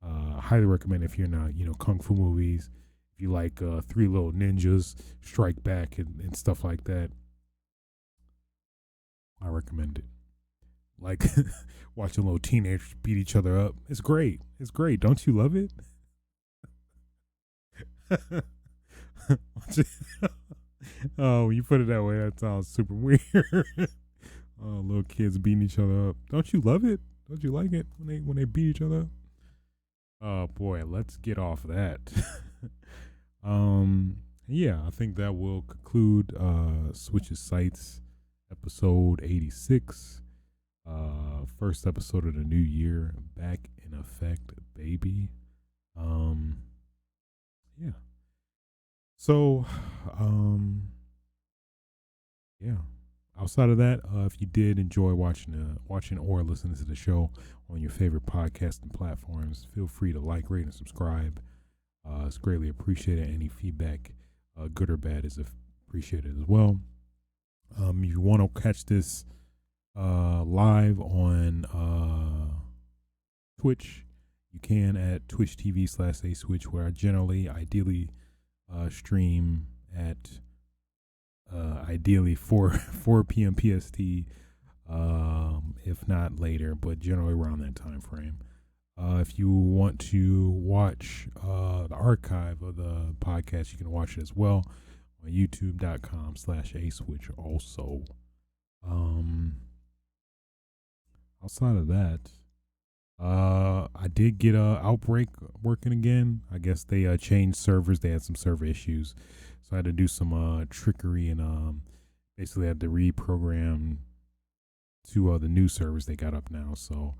Highly recommend if you're not, kung fu movies. If you like Three Little Ninjas, Strike Back, and stuff like that, I recommend it. Like watching little teenagers beat each other up. It's great. It's great. Don't you love it? Oh, you put it that way, that sounds super weird. Oh, little kids beating each other up. Don't you love it? Don't you like it when they beat each other up? Oh boy, let's get off that. I think that will conclude Switch's Sights episode 86. First episode of the new year, back in effect, baby. So, outside of that, if you did enjoy watching or listening to the show on your favorite podcasting platforms, feel free to like, rate, and subscribe. It's greatly appreciated. Any feedback, good or bad, is appreciated as well. If you want to catch this live on Twitch, you can at Twitch TV/aswitch, where I ideally stream at ideally 4 p.m. PST, if not later, but generally around that time frame. If you want to watch the archive of the podcast, you can watch it as well on youtube.com/aswitch also. Outside of that, I did get Outbreak working again. I guess they changed servers. They had some server issues, so I had to do some trickery and basically had to reprogram to the new servers they got up now. So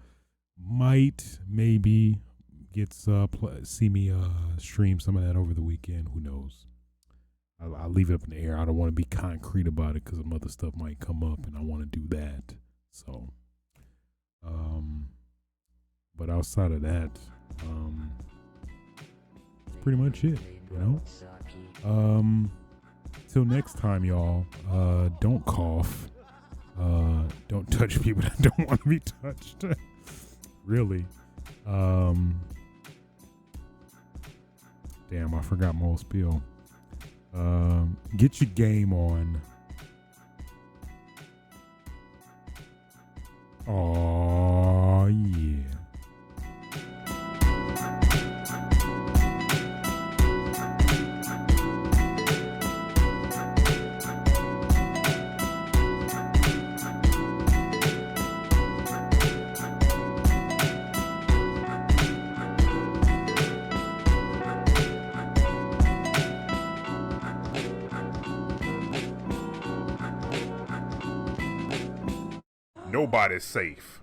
maybe see me stream some of that over the weekend. Who knows? I'll leave it up in the air. I don't want to be concrete about it because some other stuff might come up and I want to do that. So, but outside of that, pretty much it, Till next time, y'all, don't cough. Don't touch people that don't want to be touched. Really. Damn, I forgot my whole spiel. Get your game on. Oh yeah. Nobody's safe.